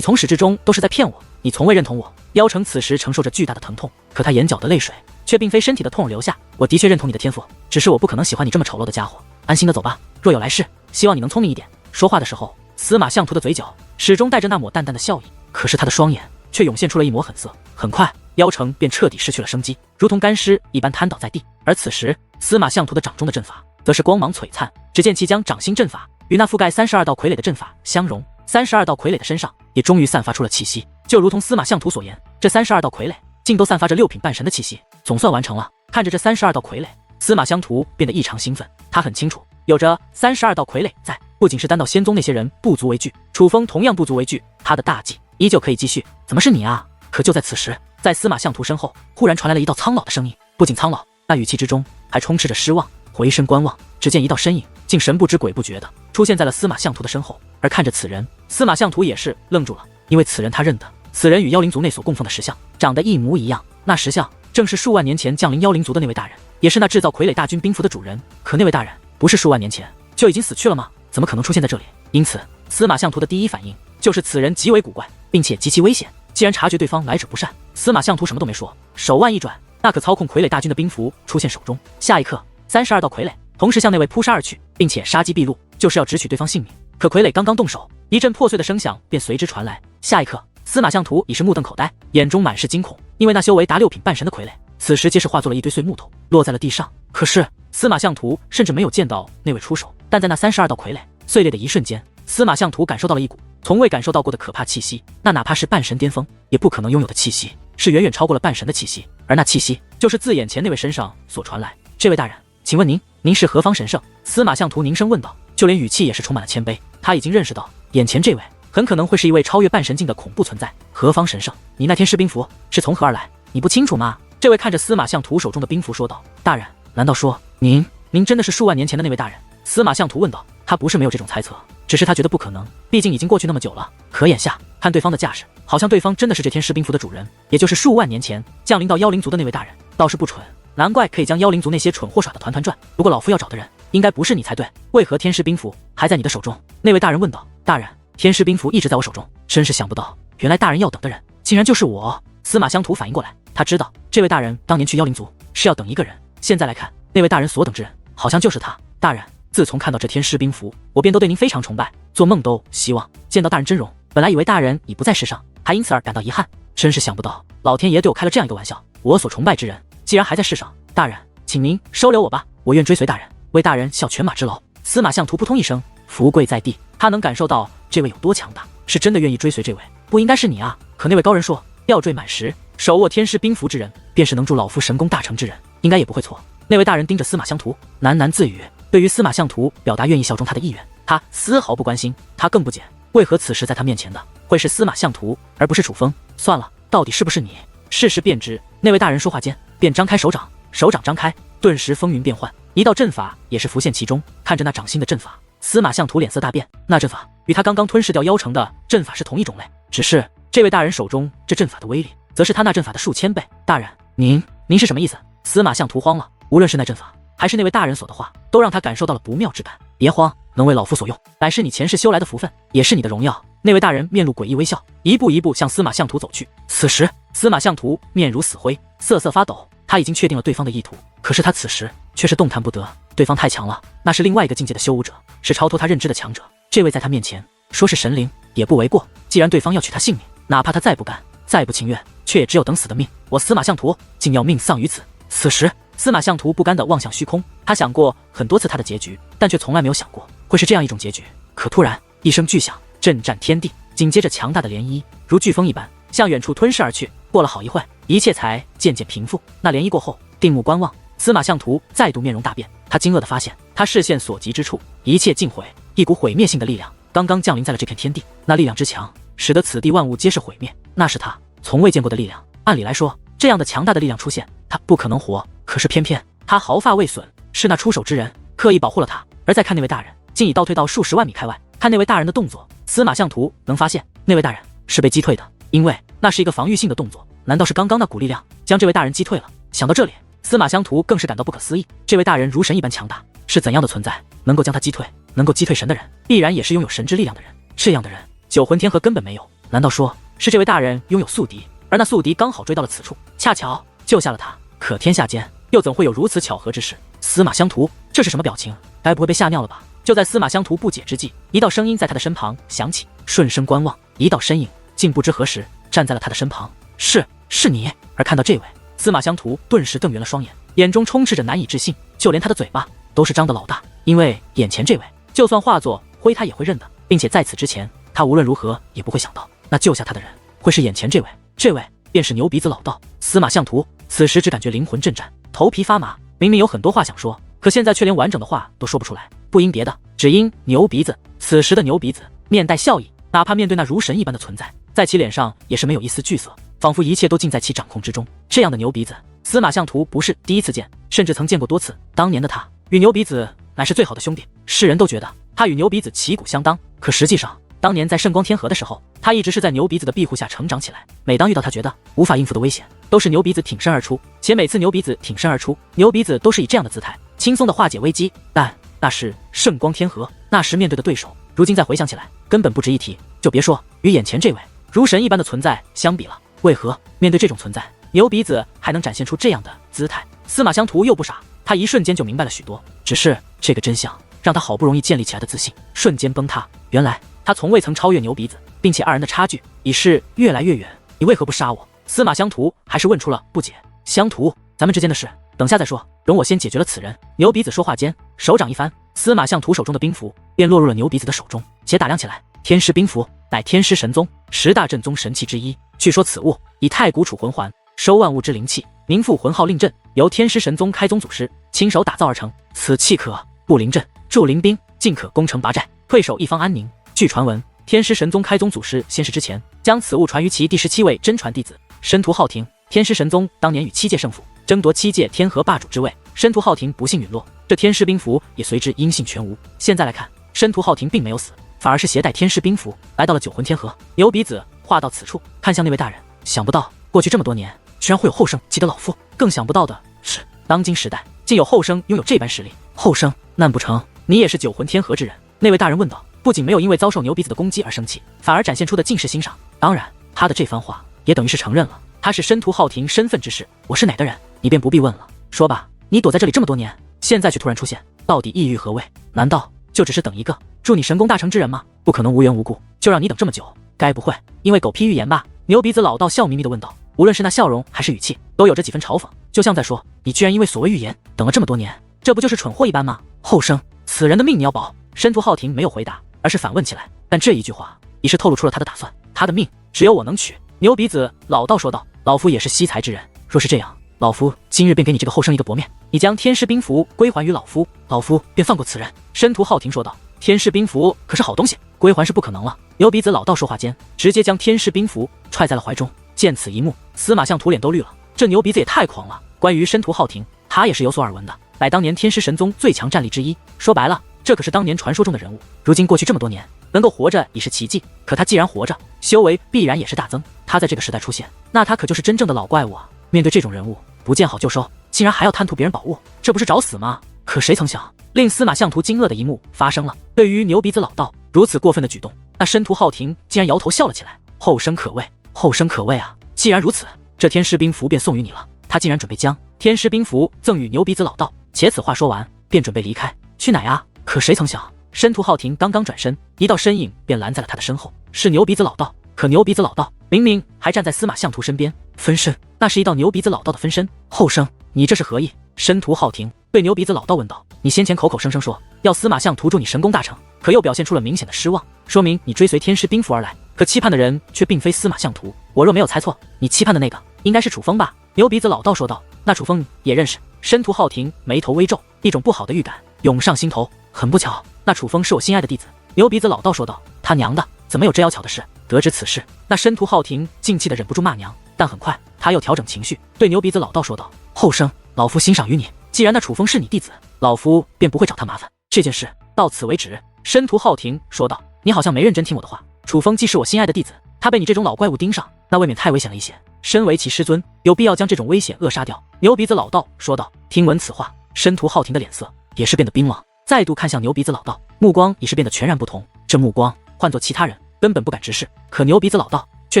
从始至终都是在骗我？你从未认同我？妖城此时承受着巨大的疼痛，可他眼角的泪水却并非身体的痛而流下。我的确认同你的天赋，只是我不可能喜欢你这么丑陋的家伙。安心的走吧，若有来世，希望你能聪明一点。说话的时候，司马相图的嘴角始终带着那抹淡淡的笑意，可是他的双眼却涌现出了一抹狠色。很快，妖城便彻底失去了生机，如同干尸一般瘫倒在地。而此时，司马相图的掌中的阵法则是光芒璀璨，只见其将掌心阵法与那覆盖32道傀儡的阵法相融，32道傀儡的身上也终于散发出了气息，就如同司马相图所言，这32道傀儡竟都散发着6品半神的气息，总算完成了。看着这32道傀儡，司马相图变得异常兴奋。他很清楚，有着32道傀儡在，不仅是丹道仙宗那些人不足为惧，楚风同样不足为惧，他的大计依旧可以继续。怎么是你啊？可就在此时，在司马相图身后忽然传来了一道苍老的声音，不仅苍老，那语气之中还充斥着失望。回身观望，只见一道身影竟神不知鬼不觉的出现在了司马相图的身后。而看着此人，司马相图也是愣住了，因为此人他认得，此人与妖灵族内所供奉的石像长得一模一样，那石像正是数万年前降临妖灵族的那位大人，也是那制造傀儡大军兵符的主人。可那位大人不是数万年前就已经死去了吗？怎么可能出现在这里？因此司马相图的第一反应就是此人极为古怪，并且极其危险。既然察觉对方来者不善，司马相图什么都没说，手腕一转，那可操控傀儡大军的兵符出现手中。下一刻，32道傀儡同时向那位扑杀而去，并且杀机毕露，就是要直取对方性命。可傀儡刚刚动手，一阵破碎的声响便随之传来。下一刻，司马相图已是目瞪口呆，眼中满是惊恐，因为那修为达6品半神的傀儡此时皆是化作了一堆碎木头，落在了地上。可是司马相图甚至没有见到那位出手，但在那32道傀儡碎裂的一瞬间，司马相图感受到了一股从未感受到过的可怕气息，那哪怕是半神巅峰也不可能拥有的气息，是远远超过了半神的气息。而那气息就是自眼前那位身上所传来。这位大人，请问您是何方神圣？司马相图凝声问道，就连语气也是充满了谦卑。他已经认识到眼前这位很可能会是一位超越半神境的恐怖存在。何方神圣？你那天师兵符是从何而来？你不清楚吗？这位看着司马相图手中的兵符说道。大人，难道说您真的是数万年前的那位大人？司马相图问道。他不是没有这种猜测，只是他觉得不可能，毕竟已经过去那么久了。可眼下看对方的架势，好像对方真的是这天师兵符的主人，也就是数万年前降临到妖灵族的那位大人。倒是不蠢，难怪可以将妖灵族那些蠢货耍得团团转。不过老夫要找的人应该不是你才对，为何天师兵符还在你的手中？那位大人问道。大人，天师兵符一直在我手中，真是想不到，原来大人要等的人竟然就是我。司马相图反应过来，他知道这位大人当年去妖灵族是要等一个人，现在来看，那位大人所等之人好像就是他。大人，自从看到这天师兵符，我便都对您非常崇拜，做梦都希望见到大人真容。本来以为大人已不在世上，还因此而感到遗憾，真是想不到老天爷对我开了这样一个玩笑。我所崇拜之人既然还在世上，大人，请您收留我吧，我愿追随大人，为大人效犬马之劳。司马相图扑通一声伏跪在地，他能感受到这位有多强大，是真的愿意追随这位。不应该是你啊！可那位高人说，吊坠满时，手握天师兵符之人，便是能助老夫神功大成之人，应该也不会错。那位大人盯着司马相图，喃喃自语。对于司马相图表达愿意效忠他的意愿，他丝毫不关心，他更不解为何此时在他面前的会是司马相图，而不是楚风。算了，到底是不是你？事实便知。那位大人说话间，便张开手掌，手掌张开，顿时风云变幻，一道阵法也是浮现其中。看着那掌心的阵法，司马相图脸色大变。那阵法与他刚刚吞噬掉妖城的阵法是同一种类，只是这位大人手中这阵法的威力，则是他那阵法的数千倍。大人，您是什么意思？司马相图慌了，无论是那阵法还是那位大人所的话，都让他感受到了不妙之感。别慌，能为老夫所用，乃是你前世修来的福分，也是你的荣耀。那位大人面露诡异微笑，一步一步向司马相图走去。此时司马相图面如死灰，瑟瑟发抖。他已经确定了对方的意图，可是他此时却是动弹不得。对方太强了，那是另外一个境界的修武者，是超脱他认知的强者。这位在他面前说是神灵也不为过。既然对方要取他性命，哪怕他再不甘再不情愿，却也只有等死的命。我司马相图竟要命丧于此。此时司马相图不甘地望向虚空，他想过很多次他的结局，但却从来没有想过会是这样一种结局。可突然一声巨响震颤天地，紧接着强大的涟漪如飓风一般向远处吞噬而去。过了好一会，一切才渐渐平复。那涟漪过后，定目观望，司马相图再度面容大变。他惊愕地发现，他视线所及之处一切尽毁，一股毁灭性的力量刚刚降临在了这片天地。那力量之强，使得此地万物皆是毁灭，那是他从未见过的力量。按理来说，这样的强大的力量出现，他不可能活。可是偏偏他毫发未损，是那出手之人刻意保护了他。而再看那位大人，竟已倒退到数十万米开外。看那位大人的动作，司马相图能发现那位大人是被击退的，因为那是一个防御性的动作。难道是刚刚那股力量将这位大人击退了？想到这里，司马相图更是感到不可思议。这位大人如神一般强大，是怎样的存在能够将他击退？能够击退神的人，必然也是拥有神之力量的人。这样的人，九魂天河根本没有。难道说是这位大人拥有宿敌，而那宿敌刚好追到了此处，恰巧救下了他？可天下间又怎会有如此巧合之事？司马相图这是什么表情？该不会被吓尿了吧？就在司马相图不解之际，一道声音在他的身旁响起。顺声观望，一道身影竟不知何时站在了他的身旁。是你。而看到这位，司马相图顿时瞪圆了双眼，眼中充斥着难以置信，就连他的嘴巴都是张得老大。因为眼前这位，就算化作灰他也会认的，并且在此之前，他无论如何也不会想到，那救下他的人会是眼前这位。这位便是牛鼻子老道。司马相图此时只感觉灵魂震颤，头皮发麻。明明有很多话想说，可现在却连完整的话都说不出来。不因别的，只因牛鼻子。此时的牛鼻子面带笑意，哪怕面对那如神一般的存在，在其脸上也是没有一丝惧色，仿佛一切都尽在其掌控之中。这样的牛鼻子，司马相图不是第一次见，甚至曾见过多次。当年的他与牛鼻子乃是最好的兄弟，世人都觉得他与牛鼻子旗鼓相当。可实际上，当年在圣光天河的时候，他一直是在牛鼻子的庇护下成长起来。每当遇到他觉得无法应付的危险，都是牛鼻子挺身而出，且每次牛鼻子挺身而出，牛鼻子都是以这样的姿态轻松地化解危机。但那是圣光天河，那时面对的对手，如今再回想起来，根本不值一提。就别说与眼前这位如神一般的存在相比了，为何面对这种存在，牛鼻子还能展现出这样的姿态？司马相图又不傻，他一瞬间就明白了许多。只是这个真相让他好不容易建立起来的自信瞬间崩塌。原来他从未曾超越牛鼻子，并且二人的差距已是越来越远。你为何不杀我？司马相图还是问出了不解。相图，咱们之间的事等下再说，容我先解决了此人。牛鼻子说话间，手掌一翻，司马相图手中的兵符便落入了牛鼻子的手中，且打量起来，天师兵符乃天师神宗10大镇宗神器之一。据说此物以太古储魂环收万物之灵气，名副魂号令阵，由天师神宗开宗祖师亲手打造而成。此器可布灵阵、驻灵兵，尽可攻城拔寨，退守一方安宁。据传闻，天师神宗开宗祖师仙逝之前，将此物传于其第17位真传弟子申屠浩庭。天师神宗当年与7届圣父争夺7届天河霸主之位，申屠浩庭不幸陨落，这天师兵符也随之音信全无。现在来看，申屠浩庭并没有死，反而是携带天师兵符来到了九魂天河。牛鼻子话到此处，看向那位大人，想不到过去这么多年，居然会有后生记得老夫。更想不到的是，当今时代竟有后生拥有这般实力。后生，难不成你也是九魂天河之人？那位大人问道。不仅没有因为遭受牛鼻子的攻击而生气，反而展现出的尽是欣赏。当然，他的这番话也等于是承认了他是申屠浩庭身份之事。我是哪的人，你便不必问了。说吧，你躲在这里这么多年，现在却突然出现，到底意欲何为？难道就只是等一个助你神功大成之人吗？不可能无缘无故就让你等这么久，该不会因为狗屁预言吧？牛鼻子老道笑眯眯地问道，无论是那笑容还是语气，都有着几分嘲讽，就像在说你居然因为所谓预言等了这么多年，这不就是蠢货一般吗？后生，此人的命你要保。申屠浩庭没有回答，而是反问起来，但这一句话已是透露出了他的打算。他的命只有我能取。牛鼻子老道说道，老夫也是惜才之人，若是这样，老夫今日便给你这个后生一个薄面，你将天师兵符归还于老夫，老夫便放过此人。申屠浩庭说道，天师兵符可是好东西，归还是不可能了。牛鼻子老道说话间，直接将天师兵符揣在了怀中。见此一幕，司马相图脸都绿了，这牛鼻子也太狂了。关于申屠浩庭，他也是有所耳闻的，乃当年天师神宗最强战力之一，说白了，这可是当年传说中的人物。如今过去这么多年，能够活着已是奇迹，可他既然活着，修为必然也是大增。他在这个时代出现，那他可就是真正的老怪物啊！面对这种人物，不见好就收，竟然还要贪图别人宝物，这不是找死吗？可谁曾想，令司马相图惊愕的一幕发生了。对于牛鼻子老道如此过分的举动，那申屠浩庭竟然摇头笑了起来。后生可畏，后生可畏啊！既然如此，这天师兵符便送与你了。他竟然准备将天师兵符赠与牛鼻子老道，且此话说完，便准备离开。去哪啊？可谁曾想，申屠浩庭刚刚转身，一道身影便拦在了他的身后，是牛鼻子老道。可牛鼻子老道明明还站在司马相图身边，分身，那是一道牛鼻子老道的分身。后生，你这是何意？申屠浩庭对牛鼻子老道问道。你先前口口声声说要司马相图助你神功大成，可又表现出了明显的失望，说明你追随天师兵符而来，可期盼的人却并非司马相图。我若没有猜错，你期盼的那个应该是楚风吧？牛鼻子老道说道。那楚风也认识？申屠浩庭眉头微皱，一种不好的预感涌上心头。很不巧，那楚风是我心爱的弟子。牛鼻子老道说道。他娘的，怎么有这要巧的事？得知此事，那申屠浩庭竟气得忍不住骂娘，但很快他又调整情绪，对牛鼻子老道说道，后生，老夫欣赏于你，既然那楚风是你弟子，老夫便不会找他麻烦。这件事到此为止。申屠浩庭说道。你好像没认真听我的话，楚风既是我心爱的弟子，他被你这种老怪物盯上，那未免太危险了一些，身为其师尊，有必要将这种危险扼杀掉。牛鼻子老道说道。听闻此话，申屠浩庭的脸色也是变得冰冷，再度看向牛鼻子老道，目光已是变得全然不同。这目光换作其他人根本不敢直视，可牛鼻子老道却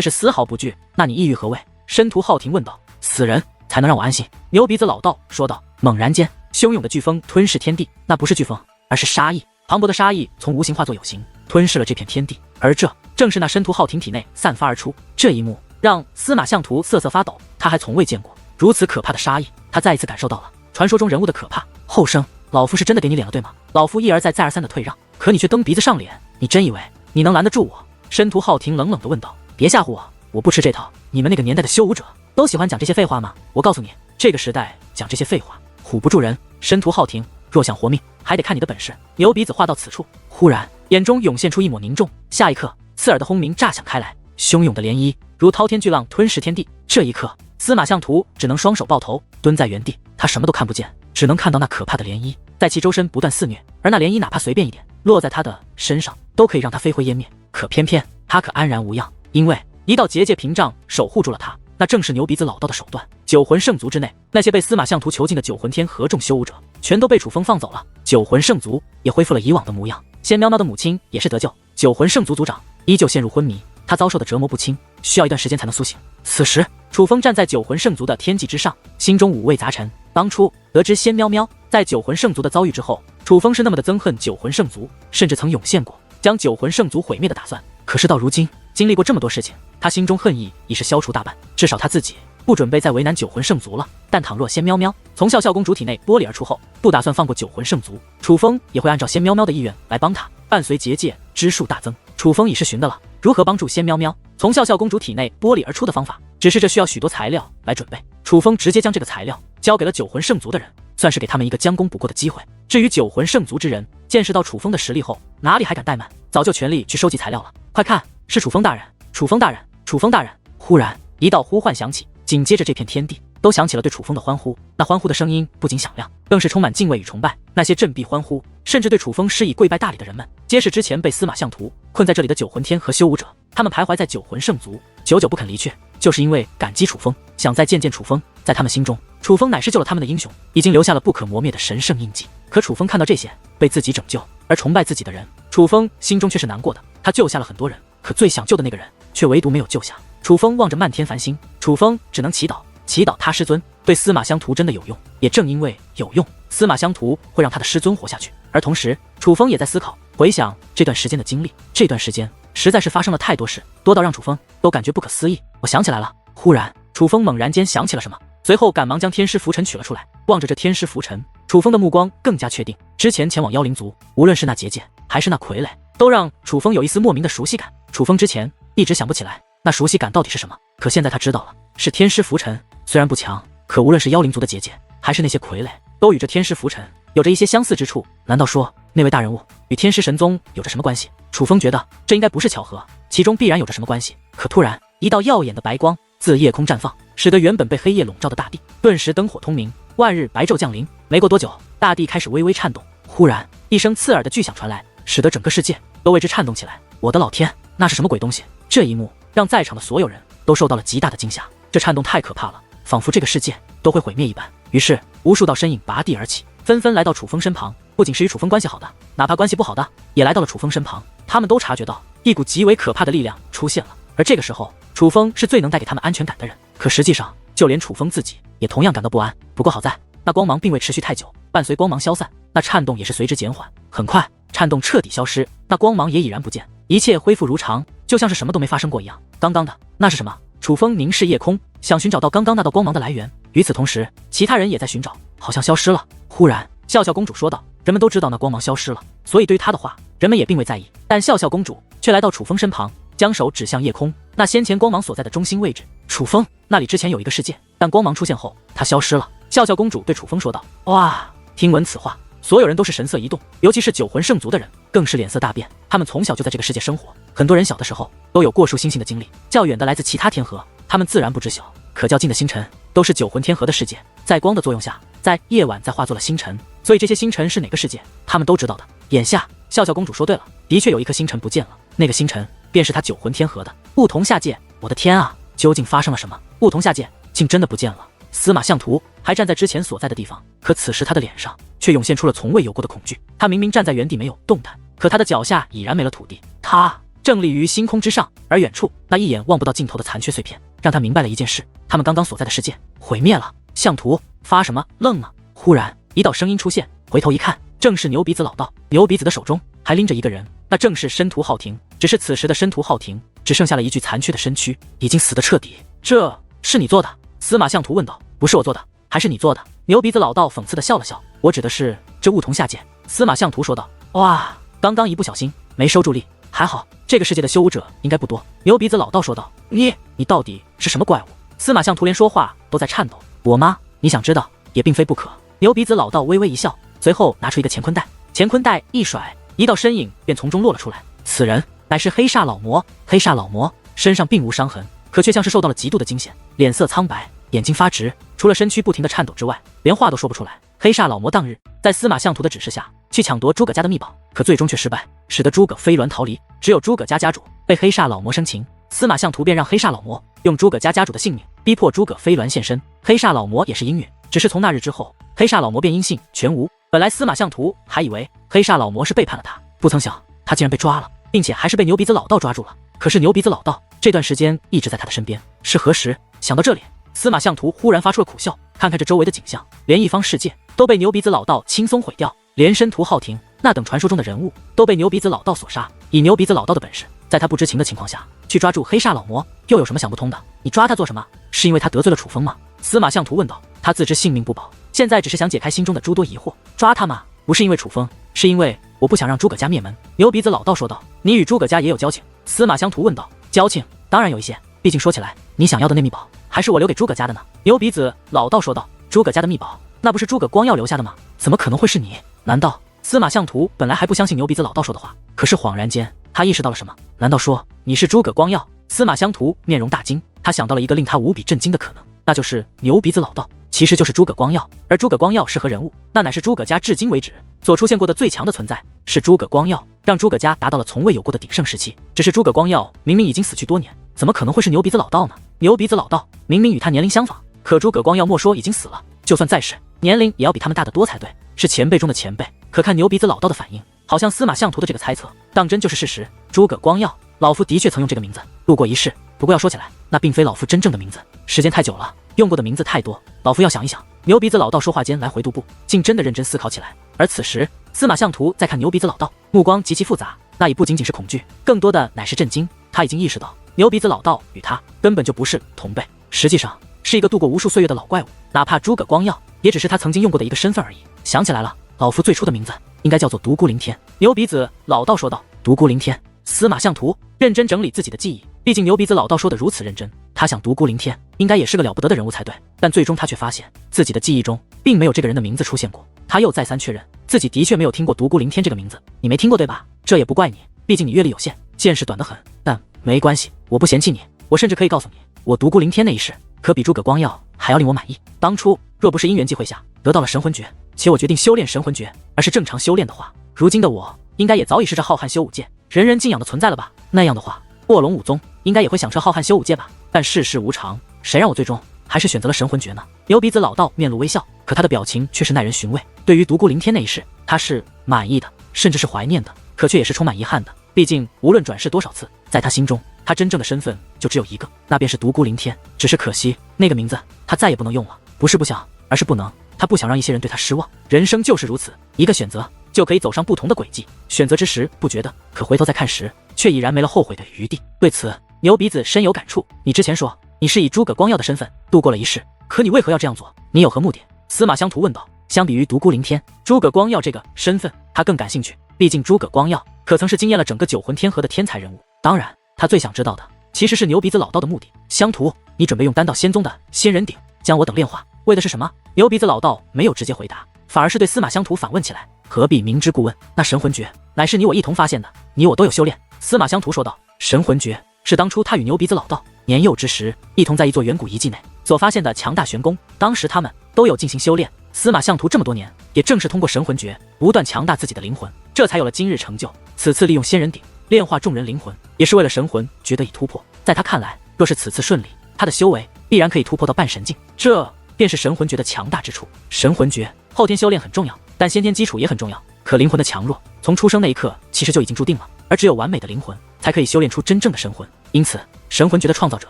是丝毫不惧。那你意欲何为？申屠浩庭问道。死人才能让我安心。牛鼻子老道说道。猛然间，汹涌的飓风吞噬天地，那不是飓风，而是杀意。磅礴的杀意从无形化作有形，吞噬了这片天地，而这正是那申屠浩庭体内散发而出。这一幕让司马相图瑟瑟发抖，他还从未见过如此可怕的杀意，他再一次感受到了传说中人物的可怕。后生，老夫是真的给你脸了对吗？老夫一而再再而三的退让，可你却蹬鼻子上脸，你真以为你能拦得住我？申屠浩庭冷冷地问道。别吓唬我，我不吃这套。你们那个年代的修武者都喜欢讲这些废话吗？我告诉你，这个时代讲这些废话唬不住人。申屠浩庭，若想活命，还得看你的本事。牛鼻子话到此处，忽然眼中涌现出一抹凝重，下一刻刺耳的轰鸣炸响开来，汹涌的涟漪如滔天巨浪吞噬天地。这一刻，司马相图只能双手抱头蹲在原地，他什么都看不见，只能看到那可怕的涟漪在其周身不断肆虐，而那涟漪哪怕随便一点落在他的身上，都可以让他飞灰烟灭。可偏偏他可安然无恙，因为一道结界屏障守护住了他，那正是牛鼻子老道的手段。九魂圣族之内，那些被司马相图囚禁的九魂天河众修武者，全都被楚风放走了。九魂圣族也恢复了以往的模样。仙喵喵的母亲也是得救，九魂圣族族长依旧陷入昏迷，他遭受的折磨不轻，需要一段时间才能苏醒。此时，楚风站在九魂圣族的天际之上，心中五味杂陈。当初得知仙喵喵在九魂圣族的遭遇之后，楚风是那么的憎恨九魂圣族，甚至曾涌现过将九魂圣族毁灭的打算。可是到如今，经历过这么多事情，他心中恨意已是消除大半，至少他自己不准备再为难九魂圣族了。但倘若仙喵喵从笑笑公主体内剥离而出后，不打算放过九魂圣族，楚风也会按照仙喵喵的意愿来帮他。伴随结界之数大增，楚风已是寻得了如何帮助仙喵喵从笑笑公主体内剥离而出的方法，只是这需要许多材料来准备。楚风直接将这个材料交给了九魂圣族的人，算是给他们一个将功补过的机会。至于九魂圣族之人，见识到楚风的实力后，哪里还敢怠慢，早就全力去收集材料了。快看，是楚风大人，楚风大人，楚风大人！忽然一道呼唤响起，紧接着这片天地都响起了对楚风的欢呼。那欢呼的声音不仅响亮，更是充满敬畏与崇拜。那些振臂欢呼，甚至对楚风施以跪拜大礼的人们，皆是之前被司马相图困在这里的九魂天和修武者。他们徘徊在九魂圣族，久久不肯离去，就是因为感激楚风，想再见见楚风。在他们心中，楚风乃是救了他们的英雄，已经留下了不可磨灭的神圣印记。可楚风看到这些被自己拯救而崇拜自己的人，楚风心中却是难过的。他救下了很多人，可最想救的那个人却唯独没有救下。楚风望着漫天繁星，楚风只能祈祷他师尊对司马相图真的有用。也正因为有用，司马相图会让他的师尊活下去。而同时，楚风也在思考，回想这段时间的经历。这段时间实在是发生了太多事，多到让楚风都感觉不可思议。我想起来了。忽然，楚风猛然间想起了什么，随后赶忙将天师符尘取了出来。望着这天师符尘，楚风的目光更加确定，之前前往妖灵族，无论是那结界还是那傀儡，都让楚风有一丝莫名的熟悉感。楚风之前一直想不起来那熟悉感到底是什么，可现在他知道了，是天师符尘。虽然不强，可无论是妖灵族的结界还是那些傀儡，都与这天师符尘有着一些相似之处。难道说那位大人物与天师神宗有着什么关系？楚风觉得这应该不是巧合，其中必然有着什么关系。可突然，一道耀眼的白光自夜空绽放，使得原本被黑夜笼罩的大地顿时灯火通明，万日白昼降临。没过多久，大地开始微微颤动。忽然，一声刺耳的巨响传来，使得整个世界都为之颤动起来。我的老天，那是什么鬼东西？这一幕让在场的所有人都受到了极大的惊吓。这颤动太可怕了，仿佛这个世界都会毁灭一般。于是，无数道身影拔地而起，纷纷来到楚风身旁。不仅是与楚风关系好的，哪怕关系不好的，也来到了楚风身旁。他们都察觉到一股极为可怕的力量出现了。而这个时候，楚风是最能带给他们安全感的人。可实际上，就连楚风自己也同样感到不安。不过好在，那光芒并未持续太久，伴随光芒消散，那颤动也是随之减缓。很快，颤动彻底消失，那光芒也已然不见，一切恢复如常，就像是什么都没发生过一样。刚刚的那是什么？楚风凝视夜空，想寻找到刚刚那道光芒的来源。与此同时，其他人也在寻找，好像消失了。忽然，笑笑公主说道：“人们都知道那光芒消失了，所以对于她的话，人们也并未在意。但笑笑公主却来到楚风身旁，将手指向夜空，那先前光芒所在的中心位置。楚风，那里之前有一个世界，但光芒出现后，它消失了。”笑笑公主对楚风说道：“哇！”听闻此话，所有人都是神色一动，尤其是九魂圣族的人，更是脸色大变。他们从小就在这个世界生活，很多人小的时候都有过数星星的经历，较远的来自其他天河，他们自然不知晓；可较近的星辰，都是九魂天河的世界，在光的作用下，在夜晚再化作了星辰，所以这些星辰是哪个世界，他们都知道的。眼下，笑笑公主说对了，的确有一颗星辰不见了，那个星辰便是他九魂天河的梧桐下界。我的天啊，究竟发生了什么？梧桐下界竟真的不见了。司马相图还站在之前所在的地方，可此时他的脸上却涌现出了从未有过的恐惧。他明明站在原地没有动弹，可他的脚下已然没了土地。他正立于星空之上，而远处那一眼望不到尽头的残缺碎片，让他明白了一件事：他们刚刚所在的世界毁灭了。相图，发什么愣呢？忽然一道声音出现，回头一看，正是牛鼻子老道。牛鼻子的手中还拎着一个人，那正是申屠浩庭。只是此时的申屠浩庭只剩下了一具残缺的身躯，已经死得彻底。这是你做的？司马相图问道。不是我做的，还是你做的？牛鼻子老道讽刺的笑了笑。我指的是这梧桐下界。司马相图说道。哇，刚刚一不小心没收住力，还好这个世界的修武者应该不多。牛鼻子老道说道。你到底是什么怪物？司马相图连说话都在颤抖。我吗？你想知道也并非不可。牛鼻子老道微微一笑，随后拿出一个乾坤袋，乾坤袋一甩，一道身影便从中落了出来。此人乃是黑煞老魔。黑煞老魔身上并无伤痕，可却像是受到了极度的惊险，脸色苍白，眼睛发直，除了身躯不停的颤抖之外，连话都说不出来。黑煞老魔当日在司马相图的指示下去抢夺诸葛家的秘宝，可最终却失败，使得诸葛飞鸾逃离，只有诸葛家家主被黑煞老魔生擒。司马相图便让黑煞老魔用诸葛家家主的性命逼迫诸葛飞鸾现身。黑煞老魔也是阴允，只是从那日之后，黑煞老魔便音信全无。本来司马相图还以为黑煞老魔是背叛了他，不曾想他竟然被抓了，并且还是被牛鼻子老道抓住了。可是牛鼻子老道这段时间一直在他的身边，是何时？想到这里，司马相图忽然发出了苦笑，看看这周围的景象，连一方世界都被牛鼻子老道轻松毁掉，连申屠浩庭那等传说中的人物都被牛鼻子老道所杀。以牛鼻子老道的本事，在他不知情的情况下去抓住黑煞老魔，又有什么想不通的？你抓他做什么？是因为他得罪了楚风吗？司马相图问道。他自知性命不保，现在只是想解开心中的诸多疑惑。抓他吗？不是因为楚风，是因为我不想让诸葛家灭门。牛鼻子老道说道。你与诸葛家也有交情？司马相图问道。交情当然有一些，毕竟说起来，你想要的那秘宝还是我留给诸葛家的呢。牛鼻子老道说道。诸葛家的秘宝，那不是诸葛光耀留下的吗？怎么可能会是你？难道？司马相图本来还不相信牛鼻子老道说的话，可是恍然间他意识到了什么。难道说你是诸葛光耀？司马相图面容大惊，他想到了一个令他无比震惊的可能，那就是牛鼻子老道，其实就是诸葛光耀。而诸葛光耀是何人物？那乃是诸葛家至今为止所出现过的最强的存在，是诸葛光耀让诸葛家达到了从未有过的鼎盛时期。只是诸葛光耀明明已经死去多年，怎么可能会是牛鼻子老道呢？牛鼻子老道明明与他年龄相仿，可诸葛光耀莫说已经死了，就算在世，年龄也要比他们大得多才对，是前辈中的前辈。可看牛鼻子老道的反应，好像司马相图的这个猜测当真就是事实。诸葛光耀，老夫的确曾用这个名字路过一世，不过要说起来，那并非老夫真正的名字，时间太久了，用过的名字太多，老夫要想一想。牛鼻子老道说话间来回踱步，竟真的认真思考起来。而此时司马相图在看牛鼻子老道，目光极其复杂，那已不仅仅是恐惧，更多的乃是震惊。他已经意识到牛鼻子老道与他根本就不是同辈，实际上是一个度过无数岁月的老怪物，哪怕诸葛光耀也只是他曾经用过的一个身份而已。想起来了，老夫最初的名字应该叫做独孤凌天。牛鼻子老道说道。独孤凌天。司马相图认真整理自己的记忆，毕竟牛鼻子老道说的如此认真，他想独孤凌天应该也是个了不得的人物才对，但最终他却发现自己的记忆中并没有这个人的名字出现过。他又再三确认自己的确没有听过独孤凌天这个名字。你没听过对吧？这也不怪你，毕竟你阅历有限，见识短得很，但没关系，我不嫌弃你，我甚至可以告诉你，我独孤凌天那一世可比诸葛光耀还要令我满意。当初若不是因缘际会下得到了神魂诀，且我决定修炼神魂诀，而是正常修炼的话，如今的我应该也早已是这浩瀚修武界人人敬仰的存在了吧？那样的话，卧龙武宗应该也会响彻浩瀚修武界吧？但世事无常，谁让我最终还是选择了神魂诀呢？牛鼻子老道面露微笑，可他的表情却是耐人寻味。对于独孤凌天那一世，他是满意的，甚至是怀念的，可却也是充满遗憾的。毕竟无论转世多少次，在他心中，他真正的身份就只有一个，那便是独孤凌天。只是可惜，那个名字他再也不能用了，不是不想，而是不能。他不想让一些人对他失望。人生就是如此，一个选择就可以走上不同的轨迹。选择之时不觉得，可回头再看时，却已然没了后悔的余地。对此，牛鼻子深有感触。你之前说你是以诸葛光耀的身份度过了一世，可你为何要这样做？你有何目的？司马相图问道。相比于独孤凌天，诸葛光耀这个身份，他更感兴趣。毕竟诸葛光耀可曾是惊艳了整个九魂天河的天才人物。当然，他最想知道的其实是牛鼻子老道的目的。相图，你准备用丹道仙宗的仙人鼎将我等炼化，为的是什么？牛鼻子老道没有直接回答，反而是对司马相图反问起来。何必明知故问？那神魂诀乃是你我一同发现的，你我都有修炼。司马相图说道。神魂诀是当初他与牛鼻子老道年幼之时，一同在一座远古遗迹内所发现的强大玄功，当时他们都有进行修炼。司马相图这么多年，也正是通过神魂诀不断强大自己的灵魂，这才有了今日成就。此次利用仙人鼎炼化众人灵魂，也是为了神魂诀得以突破。在他看来，若是此次顺利，他的修为必然可以突破到半神境，这便是神魂诀的强大之处。神魂诀后天修炼很重要，但先天基础也很重要。可灵魂的强弱，从出生那一刻其实就已经注定了，而只有完美的灵魂才可以修炼出真正的神魂。因此，神魂诀的创造者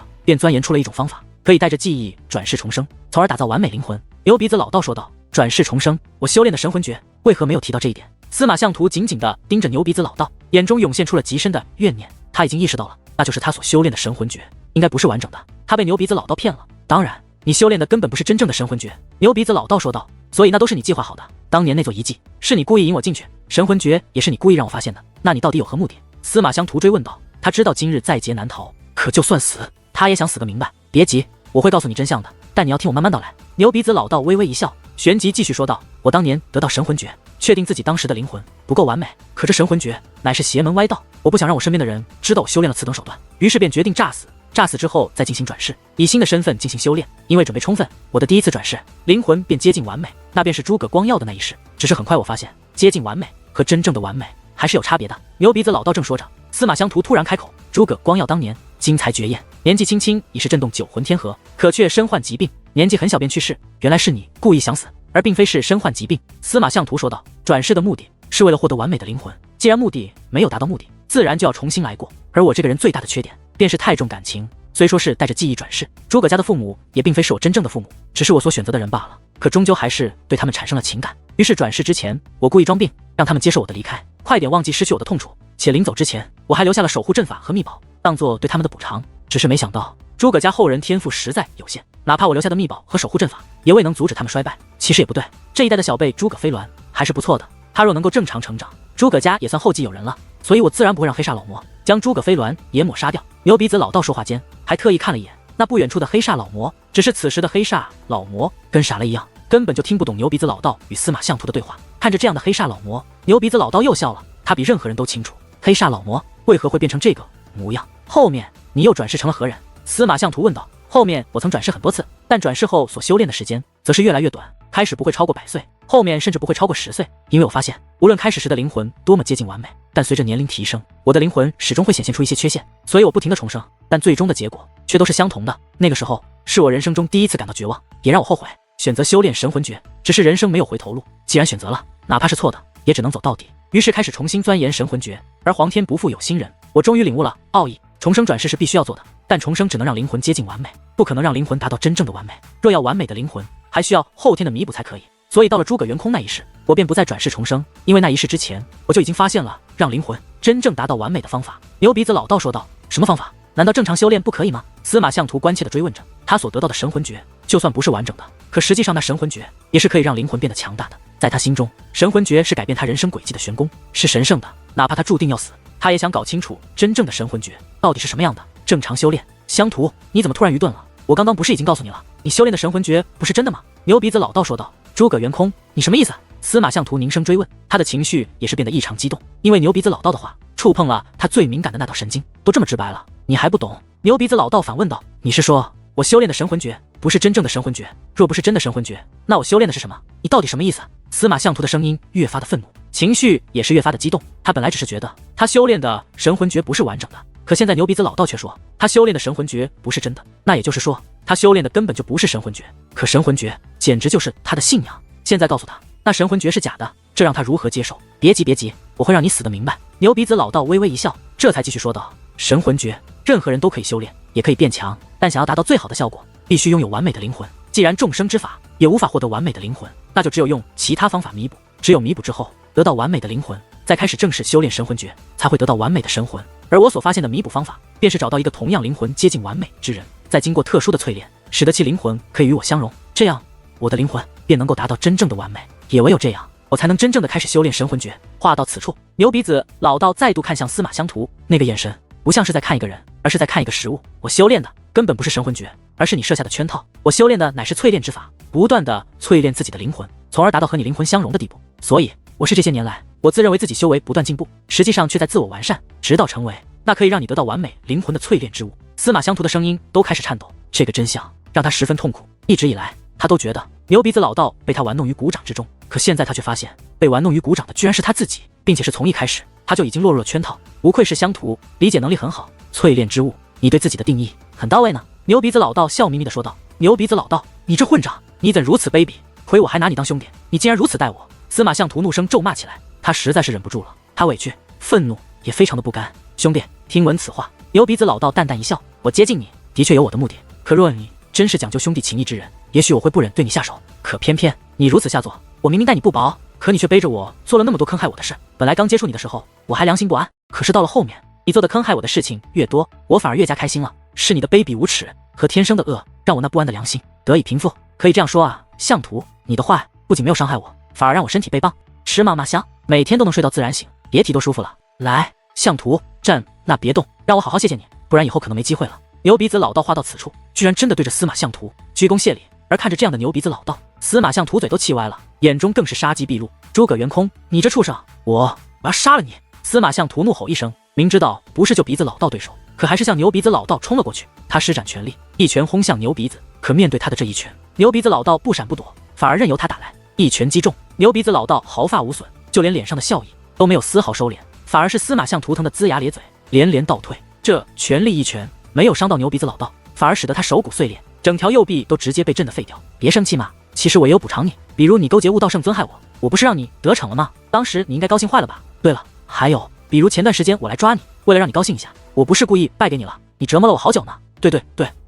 便钻研出了一种方法，可以带着记忆转世重生，从而打造完美灵魂。牛鼻子老道说道。转世重生，我修炼的神魂诀为何没有提到这一点？司马相图紧紧地盯着牛鼻子老道，眼中涌现出了极深的怨念。他已经意识到了，那就是他所修炼的神魂诀应该不是完整的，他被牛鼻子老道骗了。当然，你修炼的根本不是真正的神魂诀。牛鼻子老道说道。所以那都是你计划好的。当年那座遗迹是你故意引我进去，神魂诀也是你故意让我发现的，那你到底有何目的？司马相图追问道。他知道今日在劫难逃，可就算死，他也想死个明白。别急，我会告诉你真相的，但你要听我慢慢道来。牛鼻子老道微微一笑，旋即继续说道。我当年得到神魂诀，确定自己当时的灵魂不够完美，可这神魂诀乃是邪门歪道，我不想让我身边的人知道我修炼了此等手段，于是便决定诈死。诈死之后再进行转世，以新的身份进行修炼。因为准备充分，我的第一次转世灵魂便接近完美，那便是诸葛光耀的那一世。只是很快我发现，接近完美和真正的完美还是有差别的。牛鼻子老道正说着，司马相图突然开口。诸葛光耀当年经才绝艳，年纪轻轻已是震动九魂天河，可却身患疾病，年纪很小便去世。原来是你故意想死，而并非是身患疾病。司马相图说道。转世的目的是为了获得完美的灵魂，既然目的没有达到目的，自然就要重新来过。而我这个人最大的缺点便是太重感情，虽说是带着记忆转世，诸葛家的父母也并非是我真正的父母，只是我所选择的人罢了。可终究还是对他们产生了情感，于是转世之前，我故意装病，让他们接受我的离开，快点忘记失去我的痛楚。且临走之前，我还留下了守护阵法和秘宝，当做对他们的补偿。只是没想到，诸葛家后人天赋实在有限，哪怕我留下的秘宝和守护阵法，也未能阻止他们衰败。其实也不对，这一代的小辈诸葛飞鸾还是不错的，他若能够正常成长，诸葛家也算后继有人了。所以我自然不会让黑煞老魔将诸葛飞鸾也抹杀掉。牛鼻子老道说话间，还特意看了一眼那不远处的黑煞老魔，只是此时的黑煞老魔跟傻了一样，根本就听不懂牛鼻子老道与司马相图的对话。看着这样的黑煞老魔，牛鼻子老道又笑了。他比任何人都清楚，黑煞老魔为何会变成这个模样。后面你又转世成了何人？司马相图问道。后面我曾转世很多次，但转世后所修炼的时间则是越来越短，开始不会超过100岁，后面甚至不会超过10岁。因为我发现，无论开始时的灵魂多么接近完美，但随着年龄提升，我的灵魂始终会显现出一些缺陷，所以我不停的重生，但最终的结果却都是相同的。那个时候是我人生中第一次感到绝望，也让我后悔选择修炼神魂诀。只是人生没有回头路，既然选择了，哪怕是错的，也只能走到底。于是开始重新钻研神魂诀，而皇天不负有心人，我终于领悟了奥义。重生转世是必须要做的，但重生只能让灵魂接近完美，不可能让灵魂达到真正的完美。若要完美的灵魂，还需要后天的弥补才可以。所以到了诸葛圆空那一世，我便不再转世重生，因为那一世之前，我就已经发现了让灵魂真正达到完美的方法。牛鼻子老道说道：“什么方法？难道正常修炼不可以吗？”司马相图关切地追问着。他所得到的神魂诀，就算不是完整的，可实际上那神魂诀也是可以让灵魂变得强大的。在他心中，神魂诀是改变他人生轨迹的玄功，是神圣的，哪怕他注定要死，他也想搞清楚真正的神魂诀到底是什么样的。正常修炼，相图，你怎么突然愚钝了？我刚刚不是已经告诉你了，你修炼的神魂诀不是真的吗？牛鼻子老道说道。诸葛圆空，你什么意思？司马相图凝声追问，他的情绪也是变得异常激动，因为牛鼻子老道的话触碰了他最敏感的那道神经。都这么直白了，你还不懂？牛鼻子老道反问道。你是说我修炼的神魂诀不是真正的神魂诀？若不是真的神魂诀，那我修炼的是什么？你到底什么意思？司马相图的声音越发的愤怒，情绪也是越发的激动。他本来只是觉得他修炼的神魂诀不是完整的，可现在牛鼻子老道却说他修炼的神魂诀不是真的，那也就是说他修炼的根本就不是神魂诀。可神魂诀简直就是他的信仰，现在告诉他那神魂诀是假的，这让他如何接受？别急别急，我会让你死得明白。牛鼻子老道微微一笑，这才继续说道：神魂诀任何人都可以修炼，也可以变强，但想要达到最好的效果，必须拥有完美的灵魂。既然众生之法也无法获得完美的灵魂，那就只有用其他方法弥补，只有弥补之后得到完美的灵魂，再开始正式修炼神魂诀，才会得到完美的神魂。而我所发现的弥补方法，便是找到一个同样灵魂接近完美之人，再经过特殊的淬炼，使得其灵魂可以与我相融，这样我的灵魂便能够达到真正的完美。也唯有这样，我才能真正的开始修炼神魂诀。话到此处，牛鼻子老道再度看向司马相图，那个眼神不像是在看一个人，而是在看一个实物。我修炼的根本不是神魂诀，而是你设下的圈套。我修炼的乃是淬炼之法，不断的淬炼自己的灵魂，从而达到和你灵魂相融的地步。所以我是这些年来，我自认为自己修为不断进步，实际上却在自我完善，直到成为那可以让你得到完美灵魂的淬炼之物。司马相图的声音都开始颤抖，这个真相让他十分痛苦。一直以来，他都觉得牛鼻子老道被他玩弄于股掌之中，可现在他却发现被玩弄于股掌的居然是他自己，并且是从一开始他就已经落入了圈套。无愧是相图，理解能力很好，淬炼之物，你对自己的定义很到位呢。牛鼻子老道笑眯眯地说道。牛鼻子老道，你这混账，你怎如此卑鄙？亏我还拿你当兄弟，你竟然如此待我！司马相图怒声咒骂起来，他实在是忍不住了，他委屈、愤怒，也非常的不甘。兄弟，听闻此话，牛鼻子老道淡淡一笑，我接近你的确有我的目的，可若你真是讲究兄弟情谊之人，也许我会不忍对你下手。可偏偏你如此下作，我明明待你不薄，可你却背着我做了那么多坑害我的事。本来刚接触你的时候，我还良心不安，可是到了后面，你做的坑害我的事情越多，我反而越加开心了。是你的卑鄙无耻和天生的恶，让我那不安的良心得以平复。可以这样说啊，相图，你的坏不仅没有伤害我，反而让我身体倍棒，吃嘛嘛香，每天都能睡到自然醒，别提多舒服了。来，相图，朕那别动，让我好好谢谢你，不然以后可能没机会了。牛鼻子老道话到此处，居然真的对着司马相图鞠躬谢礼。而看着这样的牛鼻子老道，司马相图嘴都气歪了，眼中更是杀机毕露。诸葛圆空，你这畜生，我要杀了你！司马相图怒吼一声，明知道不是就鼻子老道对手，可还是向牛鼻子老道冲了过去。他施展全力，一拳轰向牛鼻子。可面对他的这一拳，牛鼻子老道不闪不躲，反而任由他打来，一拳击中。牛鼻子老道毫发无损，就连脸上的笑意都没有丝毫收敛，反而是司马相图疼得龇牙咧嘴，连连倒退。这全力一拳没有伤到牛鼻子老道，反而使得他手骨碎裂，整条右臂都直接被震得废掉。别生气嘛，其实我也有补偿你，比如你勾结悟道圣尊害我不是让你得逞了吗？当时你应该高兴坏了吧？对了，还有比如前段时间我来抓你，为了让你高兴一下，我不是故意败给你了，你折磨了我好久呢。对，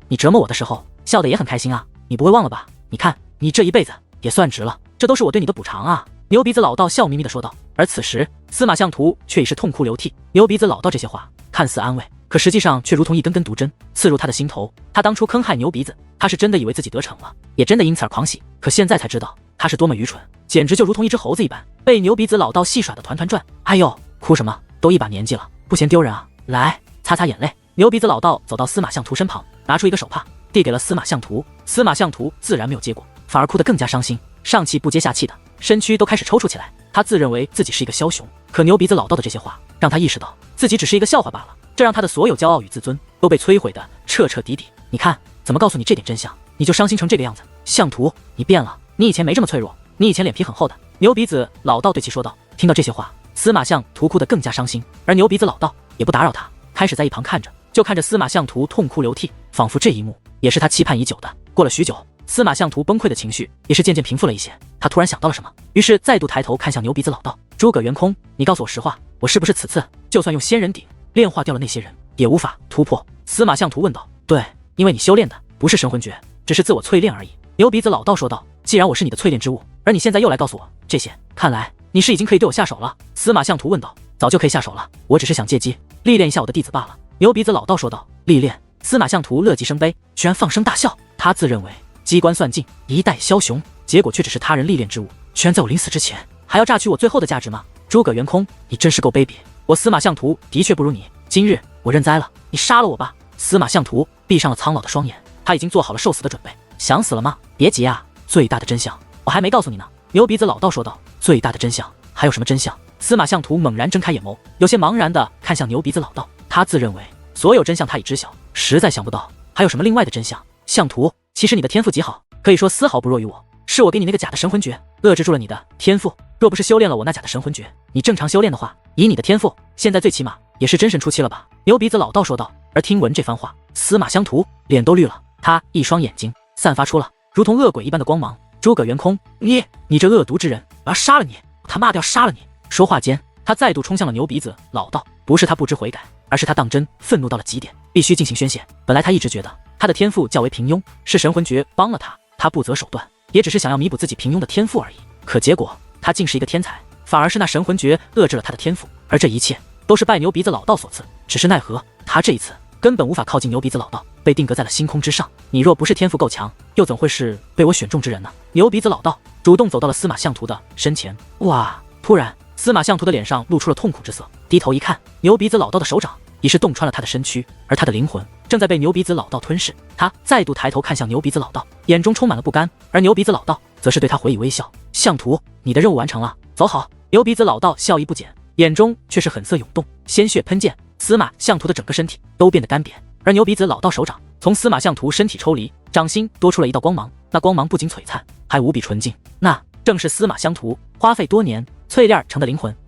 你折磨我的时候笑得也很开心啊，你不会忘了吧？你看你这一辈子也算值了，这都是我对你的补偿啊。牛鼻子老道笑眯眯地说道。而此时司马相图却已是痛哭流涕。牛鼻子老道这些话看似安慰，可实际上却如同一根根毒针刺入他的心头。他当初坑害牛鼻子，他是真的以为自己得逞了，也真的因此而狂喜，可现在才知道他是多么愚蠢，简直就如同一只猴子一般，被牛鼻子老道戏耍的团团转。哎呦，哭什么？都一把年纪了，不嫌丢人啊？来，擦擦眼泪。牛鼻子老道走到司马相图身旁，拿出一个手帕递给了司马相图。司马相图自然没有接过，反而哭得更加伤心，上气不接下气的，身躯都开始抽搐起来。他自认为自己是一个枭雄，可牛鼻子老道的这些话让他意识到自己只是一个笑话罢了，这让他的所有骄傲与自尊都被摧毁的彻彻底底。你看，怎么告诉你这点真相，你就伤心成这个样子？相图，你变了，你以前没这么脆弱，你以前脸皮很厚的。牛鼻子老道对其说道。听到这些话，司马相图哭得更加伤心，而牛鼻子老道也不打扰他，开始在一旁看着，就看着司马相图痛哭流涕，仿佛这一幕也是他期盼已久的。过了许久，司马相图崩溃的情绪也是渐渐平复了一些，他突然想到了什么，于是再度抬头看向牛鼻子老道。诸葛元空，你告诉我实话，我是不是此次就算用仙人鼎炼化掉了那些人，也无法突破？司马相图问道。对，因为你修炼的不是神魂诀，只是自我淬炼而已。牛鼻子老道说道。既然我是你的淬炼之物，而你现在又来告诉我这些，看来你是已经可以对我下手了。司马相图问道。早就可以下手了，我只是想借机历练一下我的弟子罢了。牛鼻子老道说道。历练？司马相图乐极生悲，居然放声大笑。他自认为机关算尽，一代枭雄，结果却只是他人历练之物，居然在我临死之前还要榨取我最后的价值吗？诸葛元空，你真是够卑鄙！我司马相图的确不如你，今日我认栽了，你杀了我吧！司马相图闭上了苍老的双眼，他已经做好了受死的准备。想死了吗？别急啊，最大的真相我还没告诉你呢。牛鼻子老道说道。最大的真相？还有什么真相？司马相图猛然睁开眼眸，有些茫然地看向牛鼻子老道。他自认为所有真相他已知晓，实在想不到还有什么另外的真相。相图，其实你的天赋极好，可以说丝毫不弱于我，是我给你那个假的神魂诀遏制住了你的天赋。若不是修炼了我那假的神魂诀，你正常修炼的话，以你的天赋，现在最起码也是真神初期了吧？牛鼻子老道说道。而听闻这番话，司马相图脸都绿了，他一双眼睛散发出了如同恶鬼一般的光芒。诸葛元空，你这恶毒之人，我要杀了你！我他妈的要杀了你！说话间，他再度冲向了牛鼻子老道。不是他不知悔改，而是他当真愤怒到了极点，必须进行宣泄。本来他一直觉得他的天赋较为平庸，是神魂诀帮了他，他不择手段，也只是想要弥补自己平庸的天赋而已。可结果他竟是一个天才，反而是那神魂诀遏制了他的天赋，而这一切都是拜牛鼻子老道所赐。只是奈何他这一次根本无法靠近牛鼻子老道，被定格在了星空之上。你若不是天赋够强，又怎会是被我选中之人呢？牛鼻子老道主动走到了司马相图的身前。哇！突然司马相图的脸上露出了痛苦之色，低头一看，牛鼻子老道的手掌已是洞穿了他的身躯，而他的灵魂正在被牛鼻子老道吞噬。他再度抬头看向牛鼻子老道，眼中充满了不甘，而牛鼻子老道则是对他回以微笑。相图，你的任务完成了，走好。牛鼻子老道笑意不减，眼中却是狠色涌动，鲜血喷溅，司马相图的整个身体都变得干瘪。而牛鼻子老道手掌从司马相图身体抽离，掌心多出了一道光芒，那光芒不仅璀璨，还无比纯净，那正是司马相图花费多年淬炼成的灵魂。